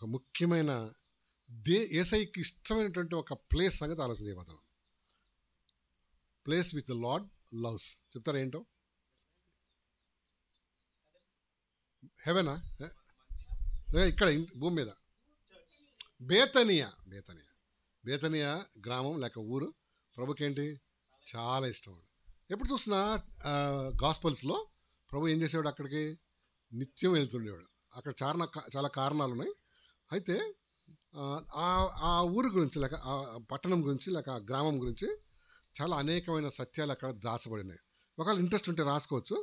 ఒక ముఖ్యమైన యేసయ్యకి ఇష్టమైనటువంటి ఒక ప్లేస్ సంగతి ఆలోచన చేయబోతున్నాం. Place with the lord loves. చెప్తారా ఏంటో? హెవెనా? ఇక్కడ భూమి మీద బేతనియా. బేతనియా గ్రామం లేక ఊరు ప్రభుకేంటి చాలా ఇష్టం. ఎప్పుడు చూసినా గాస్పల్స్లో ప్రభు ఏం చేసేవాడు? అక్కడికి నిత్యం వెళ్తుండేవాడు. అక్కడ చాలా కారణాలు ఉన్నాయి. అయితే ఆ ఊరు గురించి లేక ఆ పట్టణం గురించి లేక ఆ గ్రామం గురించి చాలా అనేకమైన సత్యాలు అక్కడ దాచబడినాయి. ఒకవేళ ఇంట్రెస్ట్ ఉంటే రాసుకోవచ్చు.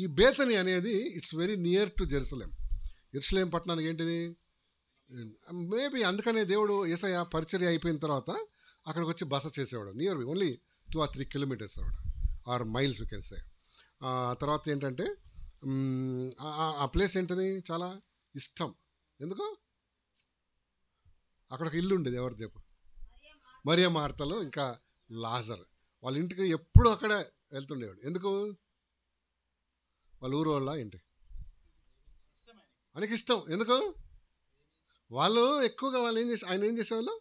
ఈ బేతని అనేది it's very near to Jerusalem. యెరూషలేం పట్టణానికి ఏంటిది? మేబీ అందుకనే దేవుడు యేసయ్య పరిచర్య అయిపోయిన తర్వాత అక్కడికి వచ్చి బస చేసేవాడు. నియర్ ఓన్లీ 2 or 3 kilometers అనమాట, or miles you can say. తర్వాత ఏంటంటే ఆ ప్లేస్ ఏంటది చాలా ఇష్టం. ఎందుకు? అక్కడ ఒక ఇల్లు ఉండేది. ఎవరు చెప్పు? మరియ మార్తలు ఇంకా లాజర్. వాళ్ళ ఇంటికి ఎప్పుడు అక్కడే వెళ్తుండేవాడు. ఎందుకు? వాళ్ళ ఊరు వాళ్ళ ఏంటి ఆయనకి ఇష్టం. ఎందుకు? వాళ్ళు ఎక్కువగా ఆయన ఏం చేసేవాళ్ళు?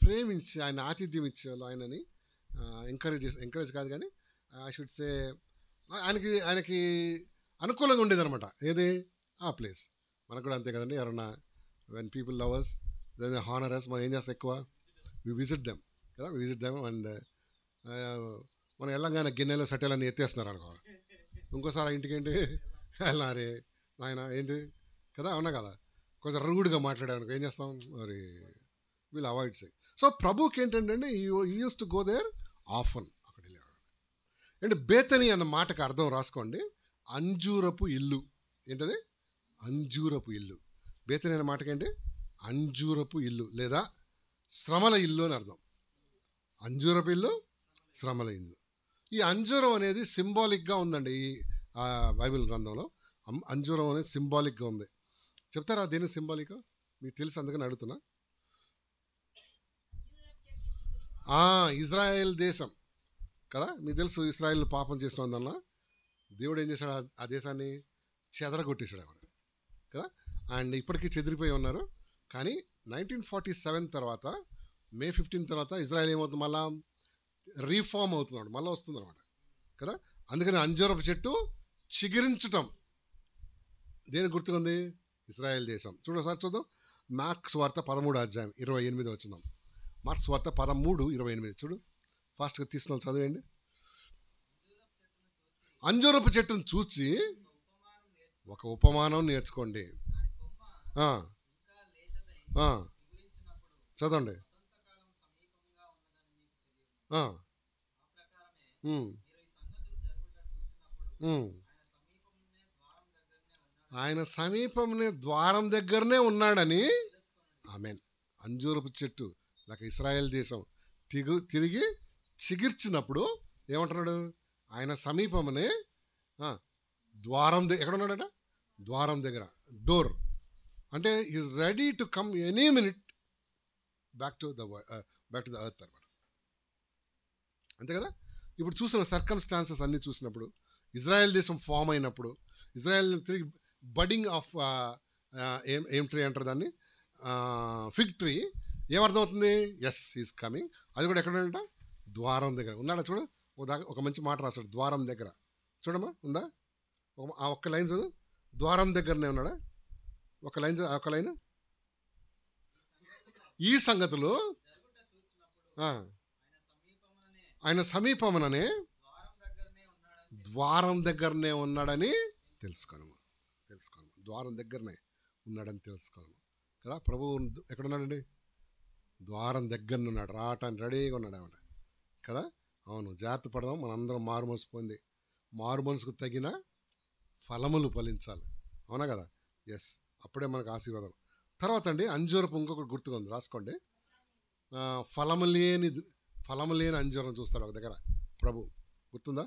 ప్రేమించి ఆయన ఆతిథ్యం ఇచ్చేవాళ్ళు. ఆయనని ఎంకరేజ్ కాదు కానీ ఐ షుడ్ సే ఆయనకి అనుకూలంగా ఉండేది అనమాట. ఏది? ఆ ప్లేస్. మనకు కూడా అంతే కదండి. ఎవరన్నా వెన్ పీపుల్ లవర్స్ దెన్ హానరస్ మనం ఏం చేస్తాం? ఎక్కువ విజిట్ దెమ్ కదా, విజిట్ దెమ్. అండ్ మనం వెళ్ళంగానే గిన్నెలో సట్టెలన్నీ ఎత్తేస్తున్నారు అనుకో, ఇంకోసారి ఇంటికి ఏంటి వెళ్ళారే ఆయన ఏంటి కదా, అవునా కదా, కొంచెం రూడ్గా మాట్లాడాను ఏం చేస్తాం? మరి వీళ్ళు అవాయిడ్ చేయి. సో ప్రభుకి ఏంటంటే ఈ used to go there often. అక్కడ వెళ్ళేవాడు. అంటే బేతని అన్న మాటకు అర్థం రాసుకోండి, అంజూరపు ఇల్లు. ఏంటది? అంజూరపు ఇల్లు. బేతని అనే మాటకేంటి? అంజూరపు ఇల్లు లేదా శ్రమల ఇల్లు అని అర్థం. అంజూరపు ఇల్లు, శ్రమల ఇల్లు. ఈ అంజూరం అనేది సింబాలిక్గా ఉందండి ఈ బైబిల్ గ్రంథంలో. అంజూరం అనేది సింబాలిక్గా ఉంది. చెప్తారా దేని సింబాలిక్? మీకు తెలుసు అందుకని అడుగుతున్నా. ఇజ్రాయెల్ దేశం కదా, మీకు తెలుసు. ఇజ్రాయెల్ పాపం చేసినందువల్ల దేవుడు ఏం చేశాడు? ఆ దేశాన్ని చెదరగొట్టేశాడు అన్నమాట కదా. అండ్ ఇప్పటికీ చెదిరిపోయి ఉన్నారు. కానీ 1947 తర్వాత May 15 తర్వాత ఇజ్రాయెల్ ఏమవుతుంది? మళ్ళా రీఫార్మ్ అవుతున్నాడు, మళ్ళీ వస్తుంది అనమాట కదా. అందుకని అంజూరపు చెట్టు చిగురించటం దేని గుర్తుకుంది? ఇజ్రాయెల్ దేశం. చూడసారి చూద్దాం. మార్క్స్ వార్త 13:28 వచ్చిందాం. మార్క్స్ వార్త 13:28 చూడు. ఫాస్ట్గా తీసుకుని చదివేయండి. అంజూరపు చెట్టును చూసి ఒక ఉపమానం నేర్చుకోండి. చదవండి. ఆయన సమీపంనే ద్వారం దగ్గరనే ఉన్నాడని. ఆమేన్. అంజూరపు చెట్టు లేక ఇశ్రాయేల్ దేశం తిరిగి చిగిర్చినప్పుడు ఏమంటున్నాడు? ఆయన సమీపమనే ద్వారం ఎక్కడ ఉన్నాడట? ద్వారం దగ్గర, డోర్. అంటే is ready to come any minute back to the earth అనమాట. అంతే కదా. ఇప్పుడు చూసిన సర్కమ్స్టాన్సెస్ అన్నీ చూసినప్పుడు, ఇజ్రాయెల్ దేశం ఫామ్ అయినప్పుడు, ఇజ్రాయెల్ తిరిగి బడ్డింగ్ ఆఫ్ ఏం ట్రీ అంటారు దాన్ని? Fig tree. ఏమర్థమవుతుంది? Yes is coming. అది కూడా ఎక్కడ ఉన్నాడంట? ద్వారం దగ్గర ఉన్నాడా? చూడు, ఒక మంచి మాట రాస్తాడు, ద్వారం దగ్గర. చూడమ్మా, ఉందా? ఒక్క లైన్ చదువు. ద్వారం దగ్గరనే ఉన్నాడా? ఒక లైన్. ఈ సంగతులు ఆయన సమీపముననే ద్వారం దగ్గరనే ఉన్నాడని తెలుసుకోను. ద్వారం దగ్గరనే ఉన్నాడని తెలుసుకోను కదా. ప్రభువు ఎక్కడున్నాడండి? ద్వారం దగ్గరనే ఉన్నాడు. రావటానికి రెడీగా ఉన్నాడు అన్నమాట కదా. అవును, జాగ్రత్త పడదాం. మనందరం మారు మనసు పొంది మారు మనసుకు తగిన ఫలములు ఫలించాలి. అవునా కదా. ఎస్, అప్పుడే మనకు ఆశీర్వాదం. తర్వాత అండి అంజూరపు ఇంకొకటి గుర్తుగా ఉంది, రాసుకోండి. ఫలము లేని అంజూరం చూస్తాడు ఒక దగ్గర ప్రభు. గుర్తుందా?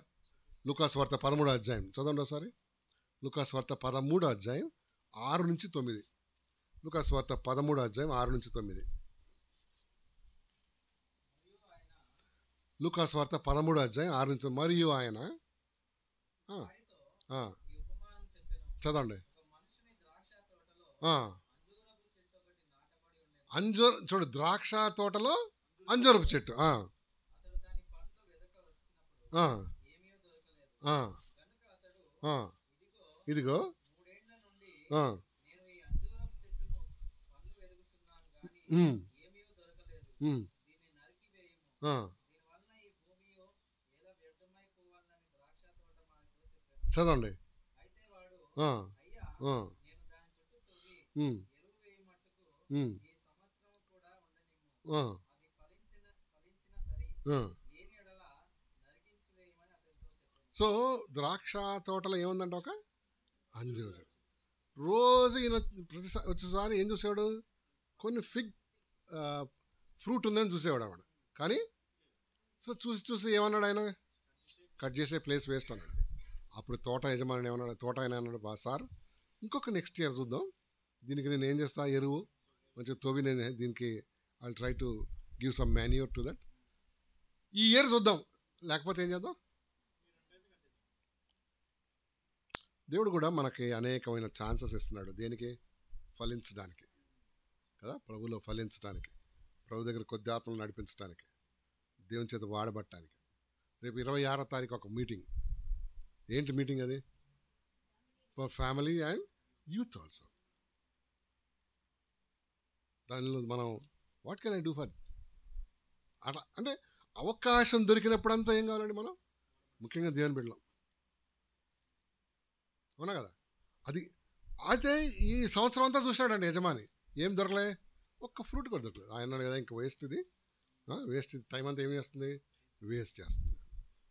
లూకాసు వార్త 13వ అధ్యాయం చదవండి ఒకసారి. లూకాసు వార్త 13వ అధ్యాయం 6-9. లూకాసు వార్త 13వ అధ్యాయం 6-9. లూకాసు వార్త 13వ అధ్యాయం 6 మరియు ఆయన చదవండి. చూడు, ద్రాక్ష తోటలో అంజూరపు చెట్టు. ఇదిగో చదవండి. సో ద్రాక్ష తోటలో ఏముందంట? ఒక అంజూరు. రోజు ఈయన వచ్చేసారి ఏం చూసేవాడు? కొన్ని ఫిగ్ ఫ్రూట్ ఉందని చూసేవాడు ఆవిడ. కానీ సో చూసి ఏమన్నాడు ఆయన? కట్ చేసే ప్లేస్ వేస్ట్ అన్నాడు. అప్పుడు తోట యజమాని ఏమన్నాడు? తోట ఆయన అన్నాడు, సార్ ఇంకొక నెక్స్ట్ ఇయర్ చూద్దాం, దీనికి నేను ఏం చేస్తా, ఎరువు మంచిగా తోవి నేను దీనికి I try to give some manure to that. ఈ ఇయర్ చూద్దాం, లేకపోతే ఏం చేద్దాం. దేవుడు కూడా మనకి అనేకమైన ఛాన్సెస్ ఇస్తున్నాడు. దేనికి? ఫలించడానికి కదా, ప్రభులో ఫలించడానికి, ప్రభు దగ్గర కొద్ది ఆత్మలు నడిపించడానికి, దేవుని చేత వాడబట్టడానికి. రేపు 26వ తారీఖు ఒక మీటింగ్. ఏంటి మీటింగ్ అది? For family and youth also. దానిలో మనం what can I do for అట్లా అంటే అవకాశం దొరికినప్పుడంతా ఏం కావాలండి మనం? ముఖ్యంగా దేవుని బిడ్డలం, అవునా కదా? అది అయితే ఈ సంవత్సరం అంతా చూశాడండి యజమాని, ఏం దొరకలే, ఒక్క ఫ్రూట్ కూడా దొరకలేదు. ఆయన అన్నాడు కదా, ఇంకా వేస్ట్ ఇది, వేస్ట్ ఇది, టైం అంతా ఏం చేస్తుంది? వేస్ట్ చేస్తుంది.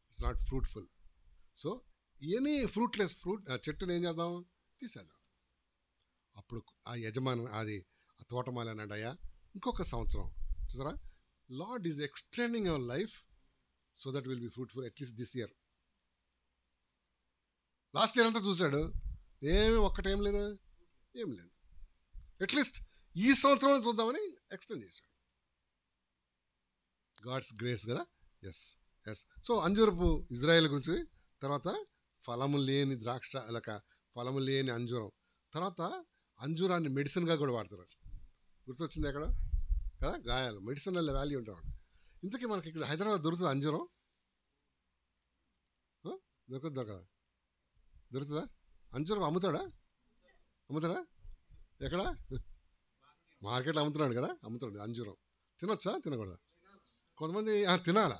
It's not fruitful. So any fruitless చెట్టుని ఏం చేద్దాం? తీసేద్దాం. అప్పుడు ఆ యజమాని ఆ తోటమాలి అన్నాడు, అయ్యా ఇంకొక సంవత్సరం చూసారా, lord is extending our life so that will be fruitful at least this year. Last year అంతా చూశాడు, ఒక్కటేం లేదు, ఏం లేదు. అట్లీస్ట్ ఈ సంవత్సరం చూద్దామని ఎక్స్టెండ్ చేశాడు. గాడ్స్ గ్రేస్ కదా. ఎస్. సో అంజూరపు ఇజ్రాయెల్ గురించి, తర్వాత ఫలము లేని ద్రాక్ష ఫలము లేని అంజూరం, తర్వాత అంజూరాన్ని మెడిసిన్గా కూడా వాడతారు. గుర్తొచ్చింది ఎక్కడ కదా, గాయాలు, మెడిసినల్ వాల్యూ ఉంటాం. ఇంతకీ మనకి ఇక్కడ హైదరాబాద్ దొరుకుతుంది అంజూరం? దొరకదా? దొరుకుతుందా? అంజూరం అమ్ముతాడా? ఎక్కడ? మార్కెట్లో అమ్ముతున్నాడు కదా, అమ్ముతాడు అంజూరం. తినొచ్చా, తినకూడదా? కొంతమంది తినాలా,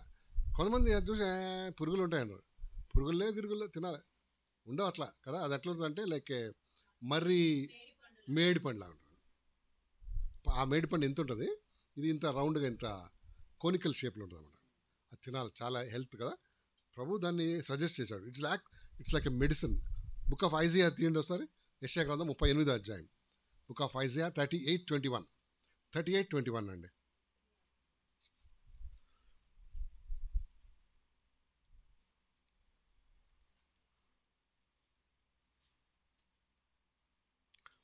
కొంతమంది చూసే పురుగులు ఉంటాయంటారు. పురుగుల్లో గిరుగుల్లో తినాలి, ఉండవు అట్లా కదా. అది ఎట్లా ఉంటుంది అంటే లైక్ మర్రి మేడి పండులా ఉంటుంది. ఆ మేడి పండు ఎంత ఉంటుంది, ఇది ఇంత రౌండ్గా ఇంత కోనికల్ షేప్లో ఉంటుంది అనమాట. అది తినాలి, చాలా హెల్త్ కదా. ప్రభు దాన్ని సజెస్ట్ చేశాడు. It's like a medicine. Book of Isaiah తీయండి ఒకసారి, యెషయా గ్రంథం 38వ అధ్యాయం. బుక్ ఆఫ్ ఐజియా 38:21 అండి.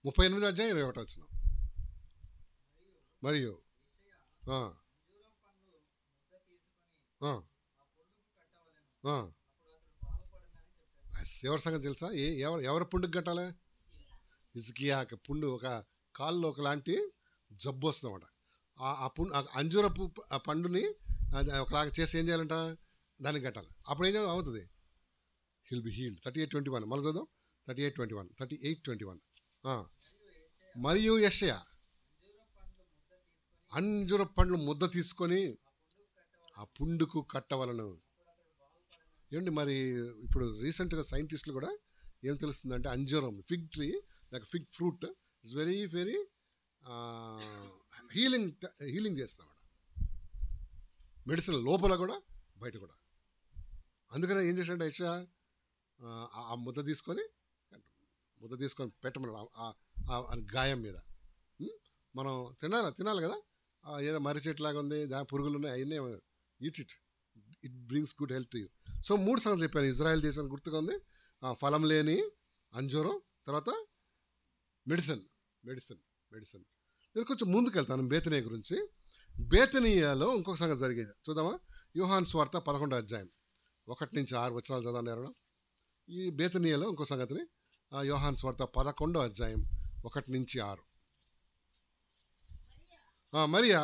ముప్పై 38వ అధ్యాయం 21వ వచనం. మరియు ఎవరి సంగతి తెలుసా? ఎవరి పుండుకు కట్టాలి? హిజ్కియా పుండు, ఒక కాల్లో ఒకలాంటి జబ్బు వస్తుందన్నమాట. అంజూరపు పండుని ఒకలాగా చేసి ఏం చేయాలంట? దానికి కట్టాలి. అప్పుడు ఏం అవుతుంది? Hill be healed. 38:21 మళ్ళీ చదువు. 38:21 మరియు యెషయా అంజూర పండ్లు ముద్ద తీసుకొని ఆ పుండుకు కట్టవలను. ఏమండి మరి ఇప్పుడు రీసెంట్గా సైంటిస్టులు కూడా ఏం తెలుస్తుందంటే, అంజూరం fig tree like fig fruit it's very very healing చేస్తామట. మెడిసిన్ లోపల కూడా బయట కూడా. అందుకనే ఏం చేశాడంటే యెషయా ఆ ముద్ద తీసుకొని పెట్టమన్నాడు ఆ గాయం మీద. మనం తినాలి కదా. ఏదో మర్రి చెట్లాగా ఉంది, దాని పురుగులు ఉన్నాయి, అవన్నీ it brings good health to you. So 3 సంగతులు చెప్పాను. ఇజ్రాయెల్ దేశానికి గుర్తుగా ఉంది, ఫలం లేని అంజూరం, తర్వాత మెడిసిన్. నేను కొంచెం ముందుకు వెళ్తాను బేతనీయ గురించి. బేతనీయలో ఇంకొక సంగతి జరిగేది చూద్దామా. యోహాను సువార్త 11వ అధ్యాయం 1-6 వచనాలు చదవండి ఎవరైనా. ఈ బేతనీయలో ఇంకో సంగతిని యోహాను సువార్త 11వ అధ్యాయం 1-6. మరియా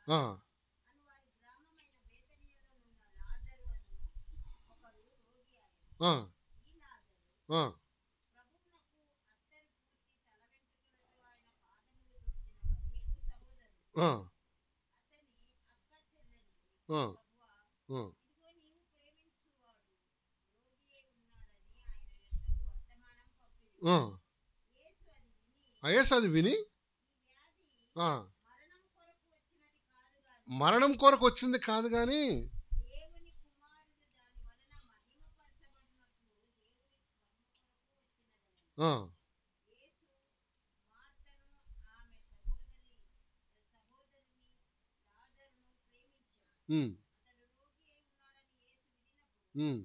ఆ, ఆ, ఆ, ఆ, ఆ, ఆ, ఆ. యేసు అది విని ఆ, మరణం కొరకు వచ్చింది కాదు కానీ ఆ, ఉమ్, ఉమ్.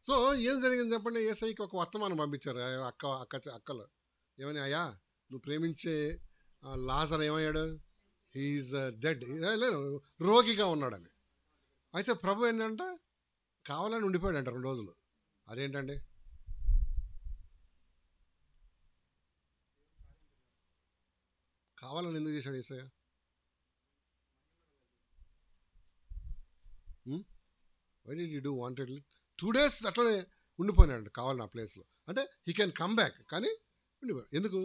సో ఏం జరిగింది చెప్పండి? ఏసైకి ఒక వర్తమానం పంపించారు అక్కలు ఏమని, అయ్యా నువ్వు ప్రేమించే లాజర్ ఏమయ్యాడు, హీఈస్ డెడ్, లేదు రోగిగా ఉన్నాడని. అయితే ప్రభు ఏంటంటే కావాలని ఉండిపోయాడంట 2 రోజులు. అదేంటండి? కావాలని ఎందుకు చేశాడు ఏసయ్య? Why did you do wanted 2 days అట్లనే ఉండిపోయినాడు కావాలని ఆ ప్లేస్లో. అంటే హీ కెన్ కమ్ బ్యాక్, కానీ ఉండిపోయాడు ఎందుకు?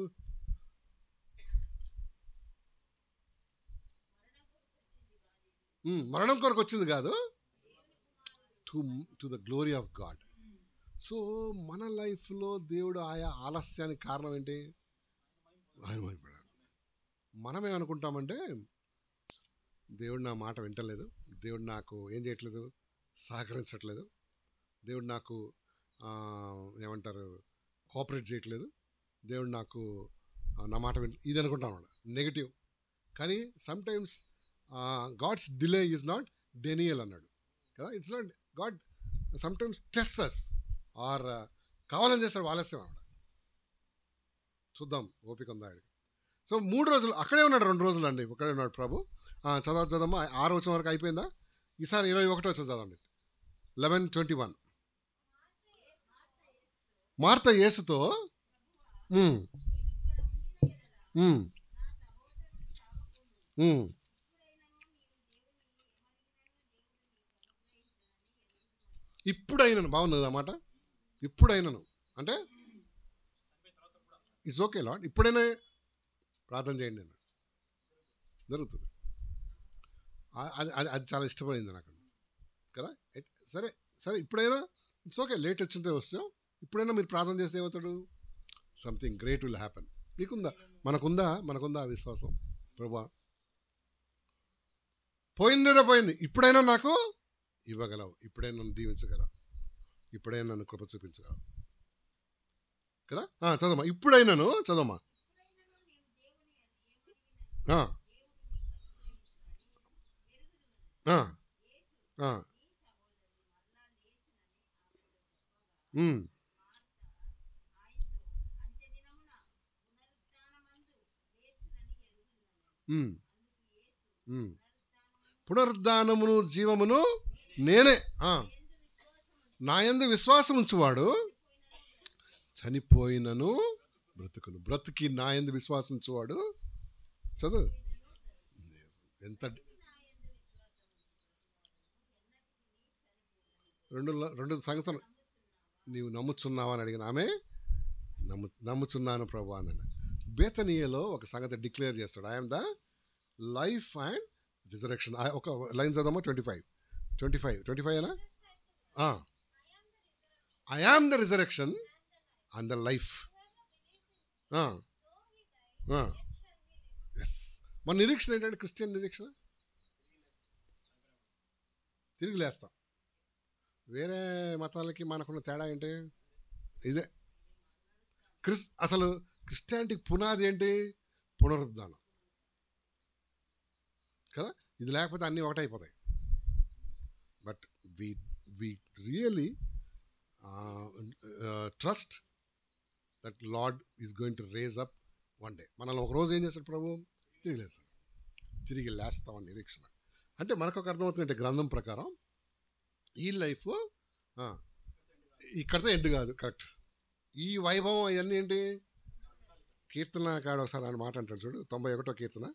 మరణం కొరకు వచ్చింది కాదు, to to the glory of God. So మన లైఫ్లో దేవుడు ఆయా ఆలస్యానికి కారణం ఏంటి? ఆయన భయపడాలి. మనం ఏమనుకుంటామంటే దేవుడు నా మాట వింటలేదు, దేవుడు నాకు ఏం చేయట్లేదు, సహకరించట్లేదు, దేవుడు నాకు ఏమంటారు కోఆపరేట్ చేయట్లేదు, దేవుడు నాకు నా మాట ఇది అనుకుంటాం అన్నమాట, నెగిటివ్. కానీ sometimes God's delay is not denial అన్నాడు కదా. It's not God sometimes tests us or కావాలని చేస్తాడు ఆలస్యం అన్నమాట. చూద్దాం ఓపిక ఉందా ఆడికి. సో 3 రోజులు అక్కడే ఉన్నాడు, 2 రోజులు అండి అక్కడే ఉన్నాడు ప్రభు. చదవమ్మా 6వ వచనం వరకు అయిపోయిందా? ఈసారి 21వ వచనం చదవండి. 11:21. మార్త యేసుతో ఉమ్, ఉమ్, ఉమ్, ఇప్పుడైనను, బాగున్నది అన్నమాట. ఇప్పుడైనను అంటే ఇట్స్ ఓకే లార్డ్, ఇప్పుడైనా ప్రార్థన చేయండి అన్న జరుగుతుంది. అది అది అది చాలా ఇష్టపడింది నాకు కదా. సరే సరే ఇప్పుడైనా ఇట్స్ ఓకే, లేట్ వచ్చిందే వస్తాం, ఇప్పుడైనా మీరు ప్రార్థన చేస్తే ఏమవుతాడు, సంథింగ్ గ్రేట్ విల్ హ్యాపెన్. మీకుందా, మనకుందా ఆ విశ్వాసం? ప్రభా పోయిందేదో పోయింది, ఇప్పుడైనా నాకు ఇవ్వగలవు, ఇప్పుడైనా నన్ను దీవించగలవు, ఇప్పుడైనా నన్ను కృప చూపించగలవు కదా. చదవమ్మా, ఇప్పుడైనాను చదవమ్మా. ఆ, ఆ, ఆ, ఉమ్, ఉమ్, ఉమ్. పునరుద్ధానమును జీవమును నేనే. నా యందు విశ్వాసం ఉంచువాడు చనిపోయినను బ్రతుకును, బ్రతికి నా యందు విశ్వాసం ఉంచువాడు. చదువు ఎంత 2 సంగతులు. నీవు నమ్ముచున్నావా అని అడిగిన ఆమె నమ్ముచున్నాను ప్రభు అన్నాడు. బేతనీయలో ఒక సంగతి డిక్లేర్ చేస్తాడు, I'm the life and resurrection. ఒక లైన్ చదవమా, 25 అయినా, I am the resurrection and the life. Yes, మన నిరీక్షణ ఏంటంటే క్రిస్టియన్ నిరీక్షణ తిరిగి లేస్తాం. వేరే మతాలకి మనకున్న తేడా ఏంటి? ఇదే అసలు క్రిస్టియానిటీకి పునాది ఏంటి? పునరుద్ధానం కదా. ఇది లేకపోతే అన్నీ ఒకటైపోతాయి. But we really trust that Lord is going to raise up one day. మనల్ని ఒక రోజు ఏం చేస్తాడు ప్రభు? తిరిగి లేస్తామని నిరీక్షణ. అంటే మనకు ఒక అర్థమవుతుందంటే గ్రంథం ప్రకారం ఈ లైఫ్ ఇక్కడితో ఎండ్ కాదు. కరెక్ట్, ఈ వైభవం అవన్నీ ఏంటి? కీర్తనకాడు ఒకసారి ఆయన మాట అంటాడు చూడు, 91వ కీర్తన,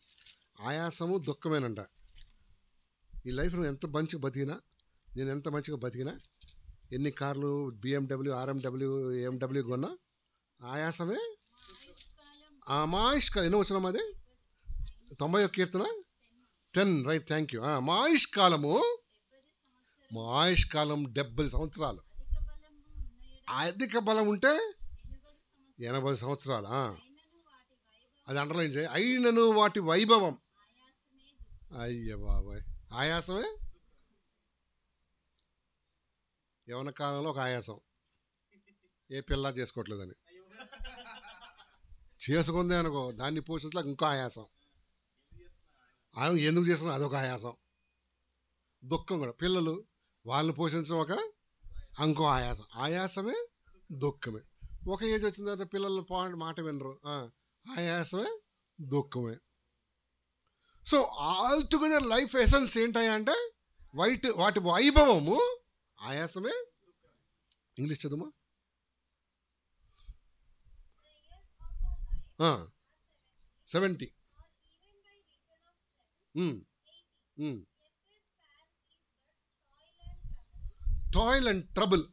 ఆయాసము దుఃఖమేనంట. ఈ లైఫ్ నువ్వు ఎంత మంచిగా బతికినా, నేను ఎంత మంచిగా బతికినా, ఎన్ని కార్లు BMW, RMW, AMW కొన్నా ఆయాసమే. మాయిష్కాలం ఎన్నో వచ్చినాం అది? 91వ కీర్తన 10, రైట్, థ్యాంక్ యూ. మాయిష్కాలము, మా ఆయుష్కాలం 70 సంవత్సరాలు. అధిక బలం ఉంటే 80 సంవత్సరాలు. అది అండర్లైన్ చేయి. అయినను వాటి వైభవం, అయ్య బాబాయ్, ఆయాసమే. యవన కాలంలో ఒక ఆయాసం, ఏ పిల్ల చేసుకోవట్లేదని, చేసుకుందే అనుకో దాన్ని పోషించలేక ఇంకో ఆయాసం, ఎందుకు చేసుకున్నా అదొక ఆయాసం. దుఃఖం కూడా, పిల్లలు వాళ్ళని పోషించడం ఒక ఇంకో ఆయాసం. ఆయాసమే దుఃఖమే. ఒక ఏజ్ వచ్చిన తర్వాత పిల్లలు మాట వినరు, ఆయాసమే దుఃఖమే. So all together life essence ఏంటయ్యా అంటే వాటి వైభవము ఆయాసమే. ఇంగ్లీష్ చదువుమా. 70. Toil and trouble.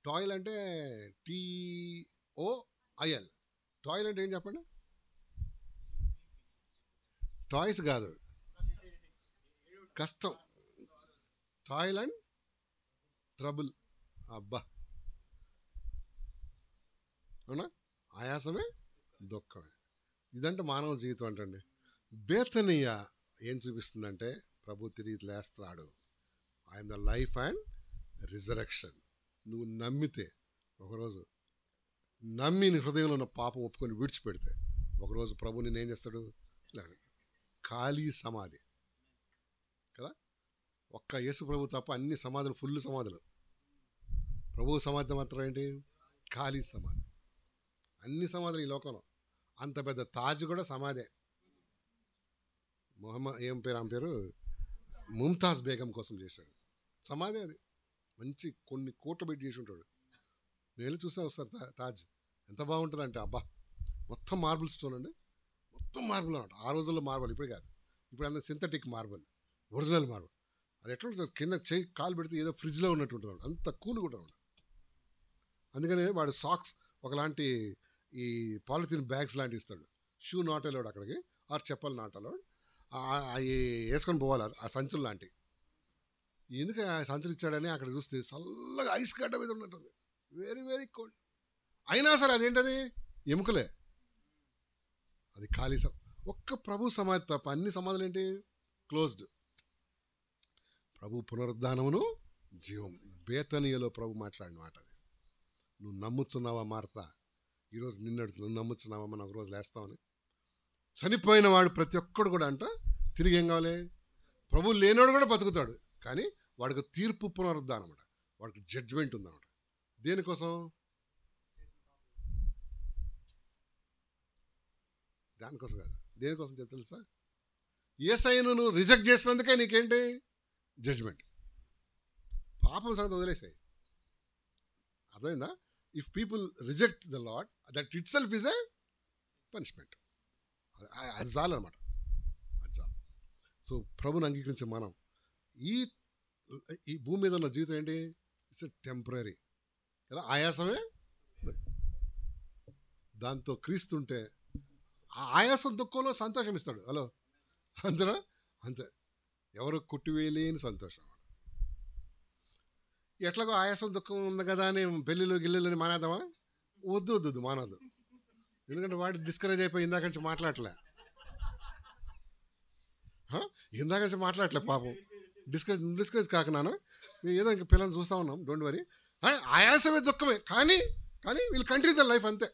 టాయిల్ అంటే TOIL. టాయిల్ అంటే ఏం చెప్పండి? టాయ్స్ కాదు, కష్టం. టాయిల్ అండ్ ట్రబుల్, అబ్బా, అవునా? ఆయాసమే దుఃఖమే. ఇదంటే మానవ జీవితం అంటండి. బేతనీయ ఏం చూపిస్తుందంటే ప్రభు తిరిగి లేస్తాడు. I'm the life and resurrection. నువ్వు నమ్మితే, ఒకరోజు నమ్మి నీ హృదయంలో ఉన్న పాపం ఒప్పుకొని విడిచిపెడితే, ఒకరోజు ప్రభు నేను ఏం చేస్తాడు? ఖాళీ సమాధి కదా. ఒక్క యేసు ప్రభు తప్ప అన్ని సమాధులు ఫుల్ సమాధులు. ప్రభు సమాధి మాత్రం ఏంటి? ఖాళీ సమాధి. అన్ని సమాధులు ఈ లోకంలో. అంత పెద్ద తాజ్ కూడా సమాధే. ఏం పేరు ఆమె పేరు? ముంతాజ్ బేగం కోసం చేశాడు సమాధి. అది మంచి కొన్ని కోట్లు పెట్టి చేసి ఉంటాడు. నేను వెళ్ళి చూసా వస్తారు తాజ్. ఎంత బాగుంటుందంటే, అబ్బా, మొత్తం మార్బుల్ స్టోన్ అండి, మొత్తం మార్బుల్ అనమాట. ఆ రోజుల్లో మార్బుల్, ఇప్పుడు కాదు. ఇప్పుడు అంత సింథటిక్ మార్బుల్, ఒరిజినల్ మార్బుల్. అది ఎట్లా ఉంటుంది? కింద చేయి కాలు పెడితే ఏదో ఫ్రిడ్జ్లో ఉన్నట్టు ఉంటుంది, అంత కూల్గా ఉంటుంది. అందుకని వాడు సాక్స్ ఒకలాంటి ఈ పాలిథిన్ బ్యాగ్స్ లాంటివి ఇస్తాడు. షూ నాట్ అలౌడ్ అక్కడికి, ఆర్ చెప్పలు నాట్ అలౌడ్. అవి వేసుకొని పోవాలి, ఆ సంచులు లాంటివి. ఎందుకు ఆ సంచులు ఇచ్చాడని అక్కడ చూస్తే చల్లగా ఐస్ గడ్డ మీద ఉన్నట్టుంది, వెరీ వెరీ కోల్డ్. అయినా సరే అదేంటది? ఎముకలే. అది ఖాళీ ఒక్క ప్రభు సమాధి తప్ప అన్ని సమాధులు ఏంటి? క్లోజ్డ్. ప్రభు పునరుద్ధానమును జీవం. బేతనీయలో ప్రభు మాట్లాడిన మాట అది. నువ్వు నమ్ముతున్నావా మార్తా? ఈరోజు నిన్నడు నువ్వు నమ్ముతున్నావా మనం ఒకరోజు లేస్తామని? చనిపోయిన వాడు ప్రతి ఒక్కడు కూడా అంట తిరిగి ఏం కావాలి? ప్రభు లేనివాడు కూడా బతుకుతాడు, కానీ వాడికి తీర్పు పునరుద్ధానం అనమాట, వాడికి జడ్జ్మెంట్ ఉందన్నమాట. దేనికోసం? దానికోసం కాదు. దేనికోసం తెలుసా? యేసయ్యను నువ్వు రిజెక్ట్ చేసినందుకే నీకేంటి? జడ్జ్మెంట్. పాపం సంగతి వదిలేసాయి. అర్థమైందా? If people reject the lord, that it self is a punishment. అది చాలు అనమాట, అది చాలు. సో ప్రభుని అంగీకరించే మనం ఈ భూమి మీద ఉన్న జీవితం ఏంటి? ఇట్స్ ఎ టెంపరీ కదా. ఆయాసమే. దాంతో క్రీస్తుంటే ఆ ఆయాసం దుఃఖంలో సంతోషం ఇస్తాడు. హలో, అంతేనా? అంతే. ఎవరు కొట్టివేయలేని సంతోషం. ఎట్లాగో ఆయాసం దుఃఖం ఉంది కదా అని పెళ్ళిళ్ళు గిల్లెలని మానేద్దామా? వద్దు వద్దు వద్దు, మానద్దు. ఎందుకంటే వాడు డిస్కరేజ్ అయిపోయి ఇందాక నుంచి మాట్లాడలే, ఇందాక నుంచి మాట్లాడలే పాపం. డిస్కరేజ్ కాకనాను మేము ఏదో ఇంక పిల్లల్ని చూస్తూ ఉన్నాం, డోంట్ వరీ. ఆయాసమే దుఃఖమే, కానీ వీళ్ళు కంట్రీ ద లైఫ్ అంతే.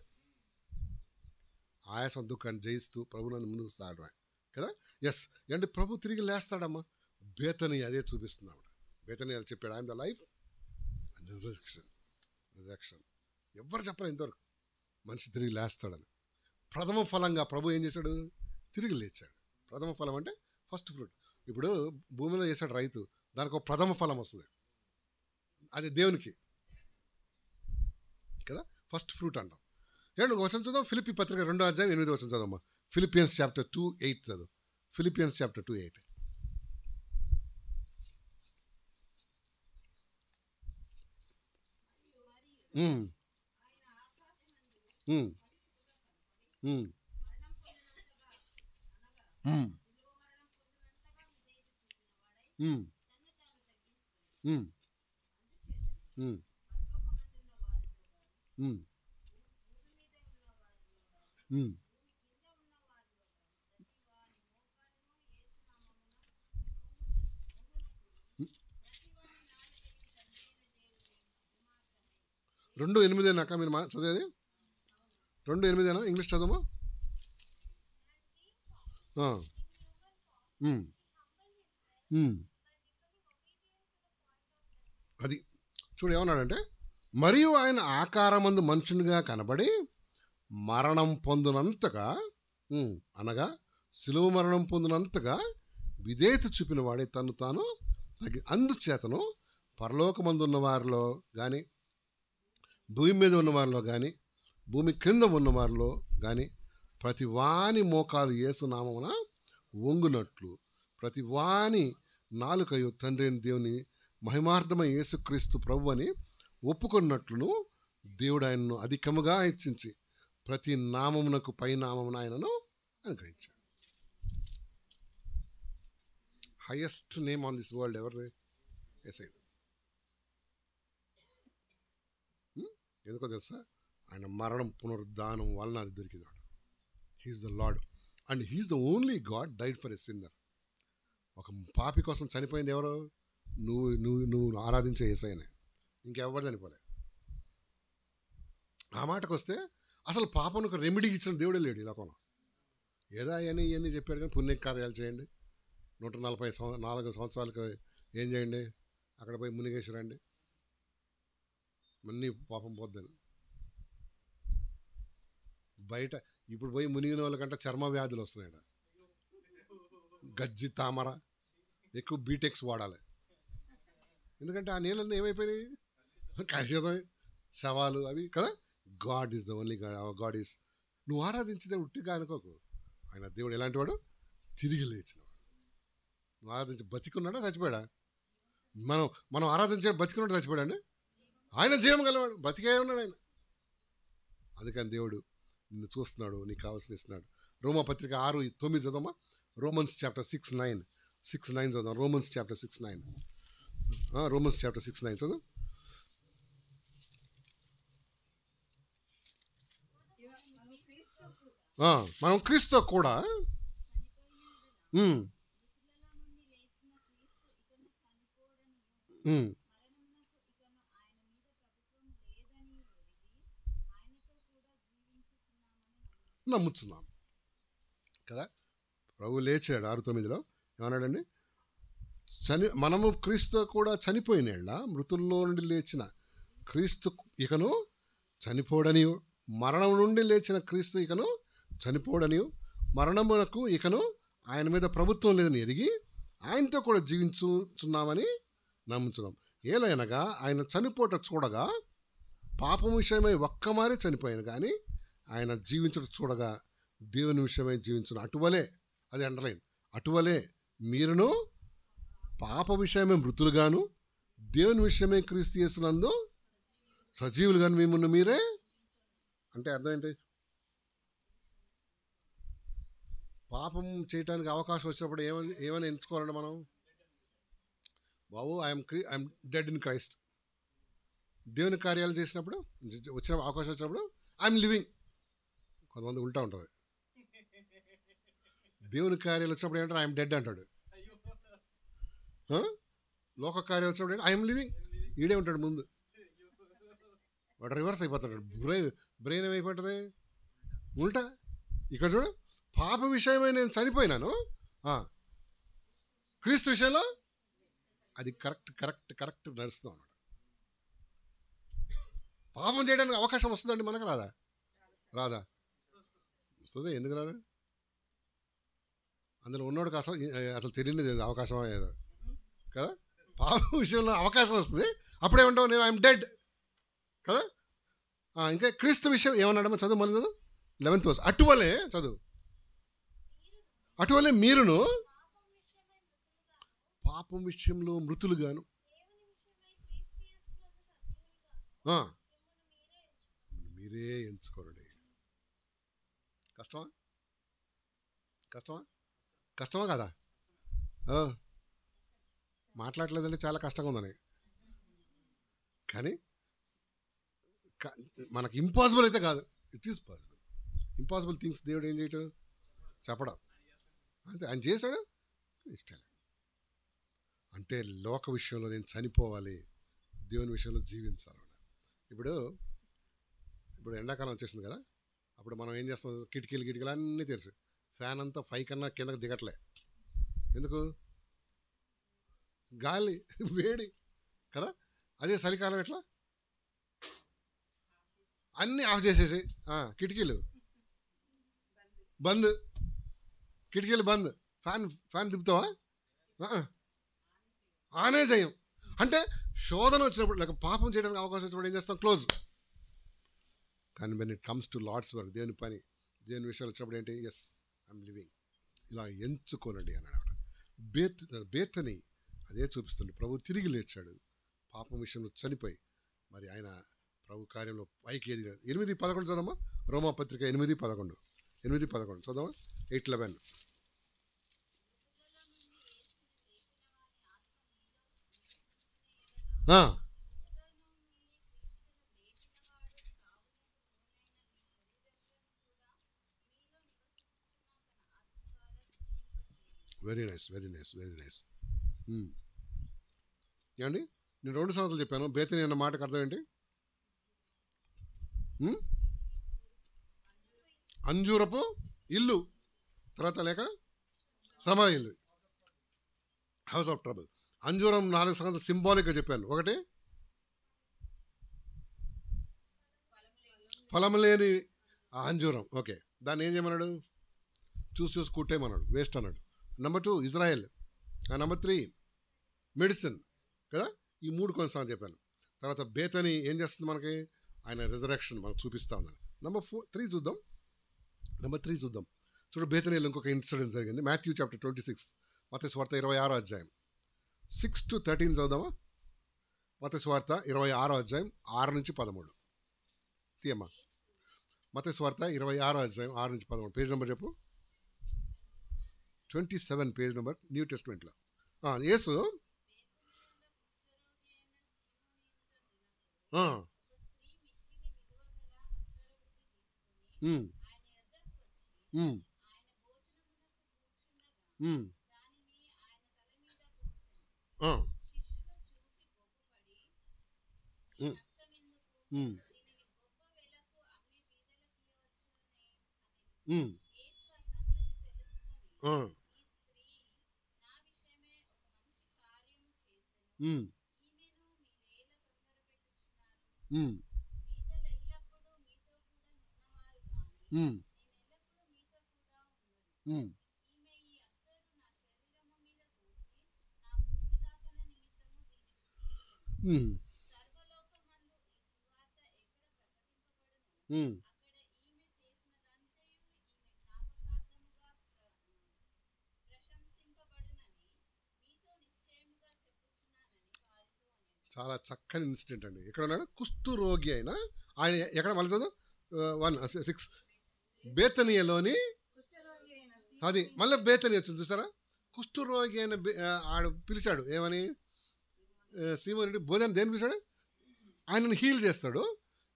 ఆయాసం దుఃఖాన్ని జయిస్తూ ప్రభునందు ముందుకు సాగడమే కదా. ఎస్, అంటే ప్రభు తిరిగి లేస్తాడమ్మా. బేతని అదే చూపిస్తున్నాడు. బేతని అది చెప్పాడు, I'm the life and resurrection. ఎవ్వరు చెప్పలేదు ఇంతవరకు మనిషి తిరిగి లేస్తాడని. ప్రథమ ఫలంగా ప్రభు ఏం చేశాడు? తిరిగి లేచాడు. ప్రథమ ఫలం అంటే ఫస్ట్ ఫ్రూట్. ఇప్పుడు భూమిలో చేశాడు రైతు, దానికి ఒక ప్రథమ ఫలం వస్తుంది, అది దేవునికి. కదా, ఫస్ట్ ఫ్రూట్ అంటాం. ఏమండి ఒక వచనం చూద్దాం, ఫిలిప్పీ పత్రిక 2వ అధ్యాయం 8వ వచనం చదవమ్మా. ఫిలిపియన్స్ చాప్టర్ 2:8 చదువు. Philippians chapter 2:8. రెండు 8 మీరు చదివేది 2:8 ఇంగ్లీష్ చదవమా. అది చూడు ఏమన్నాడంటే, మరియు ఆయన ఆకారమందు మనుషునిగా కనబడి మరణం పొందినంతగా, అనగా శిలువ మరణం పొందినంతగా విధేయత చూపిన వాడే తను తాను అందుచేతను పరలోకమందున్న వారిలో కానీ, భూమి మీద ఉన్న వారిలో కానీ, భూమి క్రింద ఉన్న వారిలో కానీ ప్రతి వాని మోకాలు యేసు నామమున వంగునట్లు, ప్రతి వాని నాలుకయు తండ్రి అయిన దేవుని మహిమార్థమై యేసుక్రీస్తు ప్రభు అని ఒప్పుకున్నట్లును దేవుడు ఆయనను అధికముగా హెచ్చించి ప్రతి నామమునకు పై నామమున ఆయనను అనుగ్రహించాడు. Highest name on this world ఎవరిది? యేసయ్య. ఎందుకో తెలుసా? ఆయన మరణం పునరుద్ధానం వలన అది దొరికినాడు. He's the Lord and he's the only God died for a sinner. ఒక పాపి కోసం చనిపోయింది ఎవరు? నువ్వు నువ్వు నువ్వు ఆరాధించే యేసయ్యనే, ఇంకెవరు చనిపోలే. ఆ మాటకు వస్తే అసలు పాపను రెమెడీ ఇచ్చిన దేవుడే లేడు ఈ లోకంలో. ఏదో ఇవన్నీ చెప్పాడు కానీ పుణ్య కార్యాలు చేయండి, 144 సంవత్సరాలకు ఏం చేయండి, అక్కడ పోయి మునిగేశ్వరండి, మన్నీ పాపం పోద్దని. బయట ఇప్పుడు పోయి మునిగిన వాళ్ళకంటే చర్మ వ్యాధులు వస్తున్నాయి. గజ్జి తామర ఎక్కువ బీటెక్స్ వాడాలి. ఎందుకంటే ఆ నీళ్ళన్నీ ఏమైపోయినాయి? కలుషితం, శవాలు అవి కదా. God is the only God is. నువ్వు ఆరాధించితే ఉట్టిగా అనుకోకు. ఆయన దేవుడు ఎలాంటి వాడు? తిరిగి లేచినవాడు. నువ్వు ఆరాధించి బతికున్నాడా చచ్చిపోయాడా? మనం ఆరాధించే బతికున్నాడు చచ్చిపోయాడండి. ఆయన జీవం గలవాడు, బతికే ఉన్నాడు ఆయన. అందుకని దేవుడు నిన్ను చూస్తున్నాడు, నీకు కావాల్సిన ఇస్తున్నాడు. రోమాపత్రిక 6:9 చదవమ్మా. రోమన్స్ చాప్టర్ 6:9 చదువు. రోమన్స్ చాప్టర్ 6:9 చదువు. మనం క్రీస్తు కూడా నమ్ముతున్నాం కదా. ప్రభు లేచాడు 6:9 ఏమన్నాడండి? మనము క్రీస్తు కూడా చనిపోయినేళ్ళ మృతుల్లో నుండి లేచిన క్రీస్తు ఇకను చనిపోడనియు, మరణం నుండి లేచిన క్రీస్తు ఇకను చనిపోడనియు, మరణమునకు ఇకను ఆయన మీద ప్రభుత్వం లేదని ఎరిగి ఆయనతో కూడా జీవించుచున్నామని నమ్ముతున్నాం. ఏలైనగా ఆయన చనిపోట చూడగా పాపం విషయమై ఒక్కమారి చనిపోయాను, కానీ ఆయన జీవించడం చూడగా దేవుని విషయమై జీవించను. అటువలే, అది అండర్లైన్, అటువలే మీరును పాప విషయమే మృతులుగాను దేవుని విషయమే క్రీస్తు యేసునందు సజీవులుగాను మిమ్మల్ని మీరే. అంటే అర్థం ఏంటి? పాపం చేయడానికి అవకాశం వచ్చినప్పుడు ఏమని ఎంచుకోవాలంటే మనం, బాబు ఐఎమ్ డెడ్ ఇన్ క్రైస్ట్. దేవుని కార్యాలు చేసినప్పుడు వచ్చిన అవకాశం వచ్చినప్పుడు ఐఎమ్ లివింగ్. కొంతమంది ఉల్టా ఉంటుంది. దేవుని కార్యాలు వచ్చినప్పుడు ఏంటంటే ఐఎమ్ డెడ్ అంటాడు. లోక కార్యాలు వచ్చినప్పుడు ఐఎమ్ లివింగ్, ఈడే ఉంటాడు ముందు. వాడు రివర్స్ అయిపోతాడు. బ్రెయిన్ ఏమైపోతుంది? ఉల్టా. ఇక్కడ చూడు, పాప విషయమై నేను చనిపోయినాను, క్రీస్తు విషయంలో అది కరెక్ట్ నడుస్తాం అన్నమాట. పాపం చేయడానికి అవకాశం వస్తుందండి మనకు? రాదా? వస్తుంది. ఎందుకు రాదా? అందులో ఉన్నోడికి అసలు తెలియనిది అవకాశం ఏదో కదా. పాప విషయంలో అవకాశం వస్తుంది, అప్పుడేమంటావు? నేను ఐఎమ్ డెడ్ కదా. ఇంకా క్రీస్తు విషయం ఏమన్నాడమ్మా? చదువు మళ్ళీ చదువు 11th verse. అటువలే చదువు, అటువలే మీరును పాపం విషయంలో మృతులుగాను మీరే ఎంచుకోరండి. కష్టమా? కష్టమా? కష్టమా కదా? మాట్లాడలేదంటే చాలా కష్టంగా ఉందని. కానీ మనకు ఇంపాసిబుల్ అయితే కాదు, it is possible. Impossible things దేవుడు ఏం చేయటం? చెప్పడం అంతే. ఆయన చేశాడు, ఇష్టం. అంటే లోక విషయంలో నేను చనిపోవాలి, దేవుని విషయంలో జీవించాలి. ఇప్పుడు ఎండాకాలం వచ్చేసింది కదా, అప్పుడు మనం ఏం చేస్తాం? కిటికీలు అన్నీ తెరిచి ఫ్యాన్ అంతా 5 కన్నా కిందకి దిగట్లే. ఎందుకు? గాలి వేడి కదా. అదే చలికాలం ఎట్లా? అన్నీ ఆఫ్ చేసేసి కిటికీలు బంద్, కిటికీలు బంద్, ఫ్యాన్ తిప్పుతావా? ఆనే చేయం. అంటే శోధన వచ్చినప్పుడు, లేక పాపం చేయడానికి అవకాశం వచ్చినప్పుడు ఏం చేస్తాం? క్లోజ్. కానీ when it comes to Lord's work, దేవుని పని, దేవుని విషయాలు వచ్చినప్పుడు ఏంటి? Yes, I'm living. ఇలా ఎంచుకోనండి అన్నాడు. బేతని అదే చూపిస్తుంది. ప్రభు తిరిగి లేచాడు, పాపం విషయంలో చనిపోయి, మరి ఆయన ప్రభు కార్యంలో పైకి ఎదిగాడు. 8:11 చదవమ్మా, రోమాపత్రిక 8:11. 8:11 చదవమ్మా. 8:11. Very nice, very nice, very nice. ఏమండి, నేను 2 సంవత్సరాలు చెప్పాను. బేతని అన్న మాటకు అర్థం ఏంటి? అంజూరపు ఇల్లు, తర్వాత లేక శ్రమ ఇల్లు, హౌస్ ఆఫ్ ట్రబుల్. అంజూరం 4 సంగతులు సింబాలిక్గా చెప్పాను. ఒకటి, ఫలం లేని అంజూరం. ఓకే, దాన్ని ఏం చేయమన్నాడు? చూసి కుట్టేయమన్నాడు, వేస్ట్ అన్నాడు. Number 2 Israel. నెంబర్ 3 మెడిసిన్ కదా. ఈ 3 కొనసాగని చెప్పాను. తర్వాత బేతని ఏం చేస్తుంది? మనకి ఆయన రిజరెక్షన్ మనకు చూపిస్తా ఉన్నాను. నెంబర్ 3 చూద్దాం. చూడు, బేతనీలో ఇంకొక ఇన్సిడెంట్ జరిగింది. మాథ్యూ చాప్టర్ 26, మత్తయి సువార్త 26వ అధ్యాయం 6 to 13 చదుదామా? మత్తయి సువార్త 26వ అధ్యాయం 6 నుంచి 13 తీయమ్మా. మత్తయి సువార్త 26వ అధ్యాయం 6 నుంచి 13. పేజ్ నెంబర్ చెప్పు. 27 పేజ్ నెంబర్, న్యూ టెస్ట్మెంట్లో. యేసు చాలా చక్కని ఇన్సిడెంట్ అండి. ఎక్కడ ఉన్నాడు? కుష్ఠరోగి అయిన ఆయన. ఎక్కడ మళ్ళీ చదువు 1:6. బేతనీయలోని, అది మళ్ళీ బేతనీ వచ్చింది చూసారా. కుష్ఠరోగి అయిన ఆడు పిలిచాడు, ఏమని? సీమోనుడి భోజనం దేని పిలిచాడు? ఆయనను హీల్ చేస్తాడు.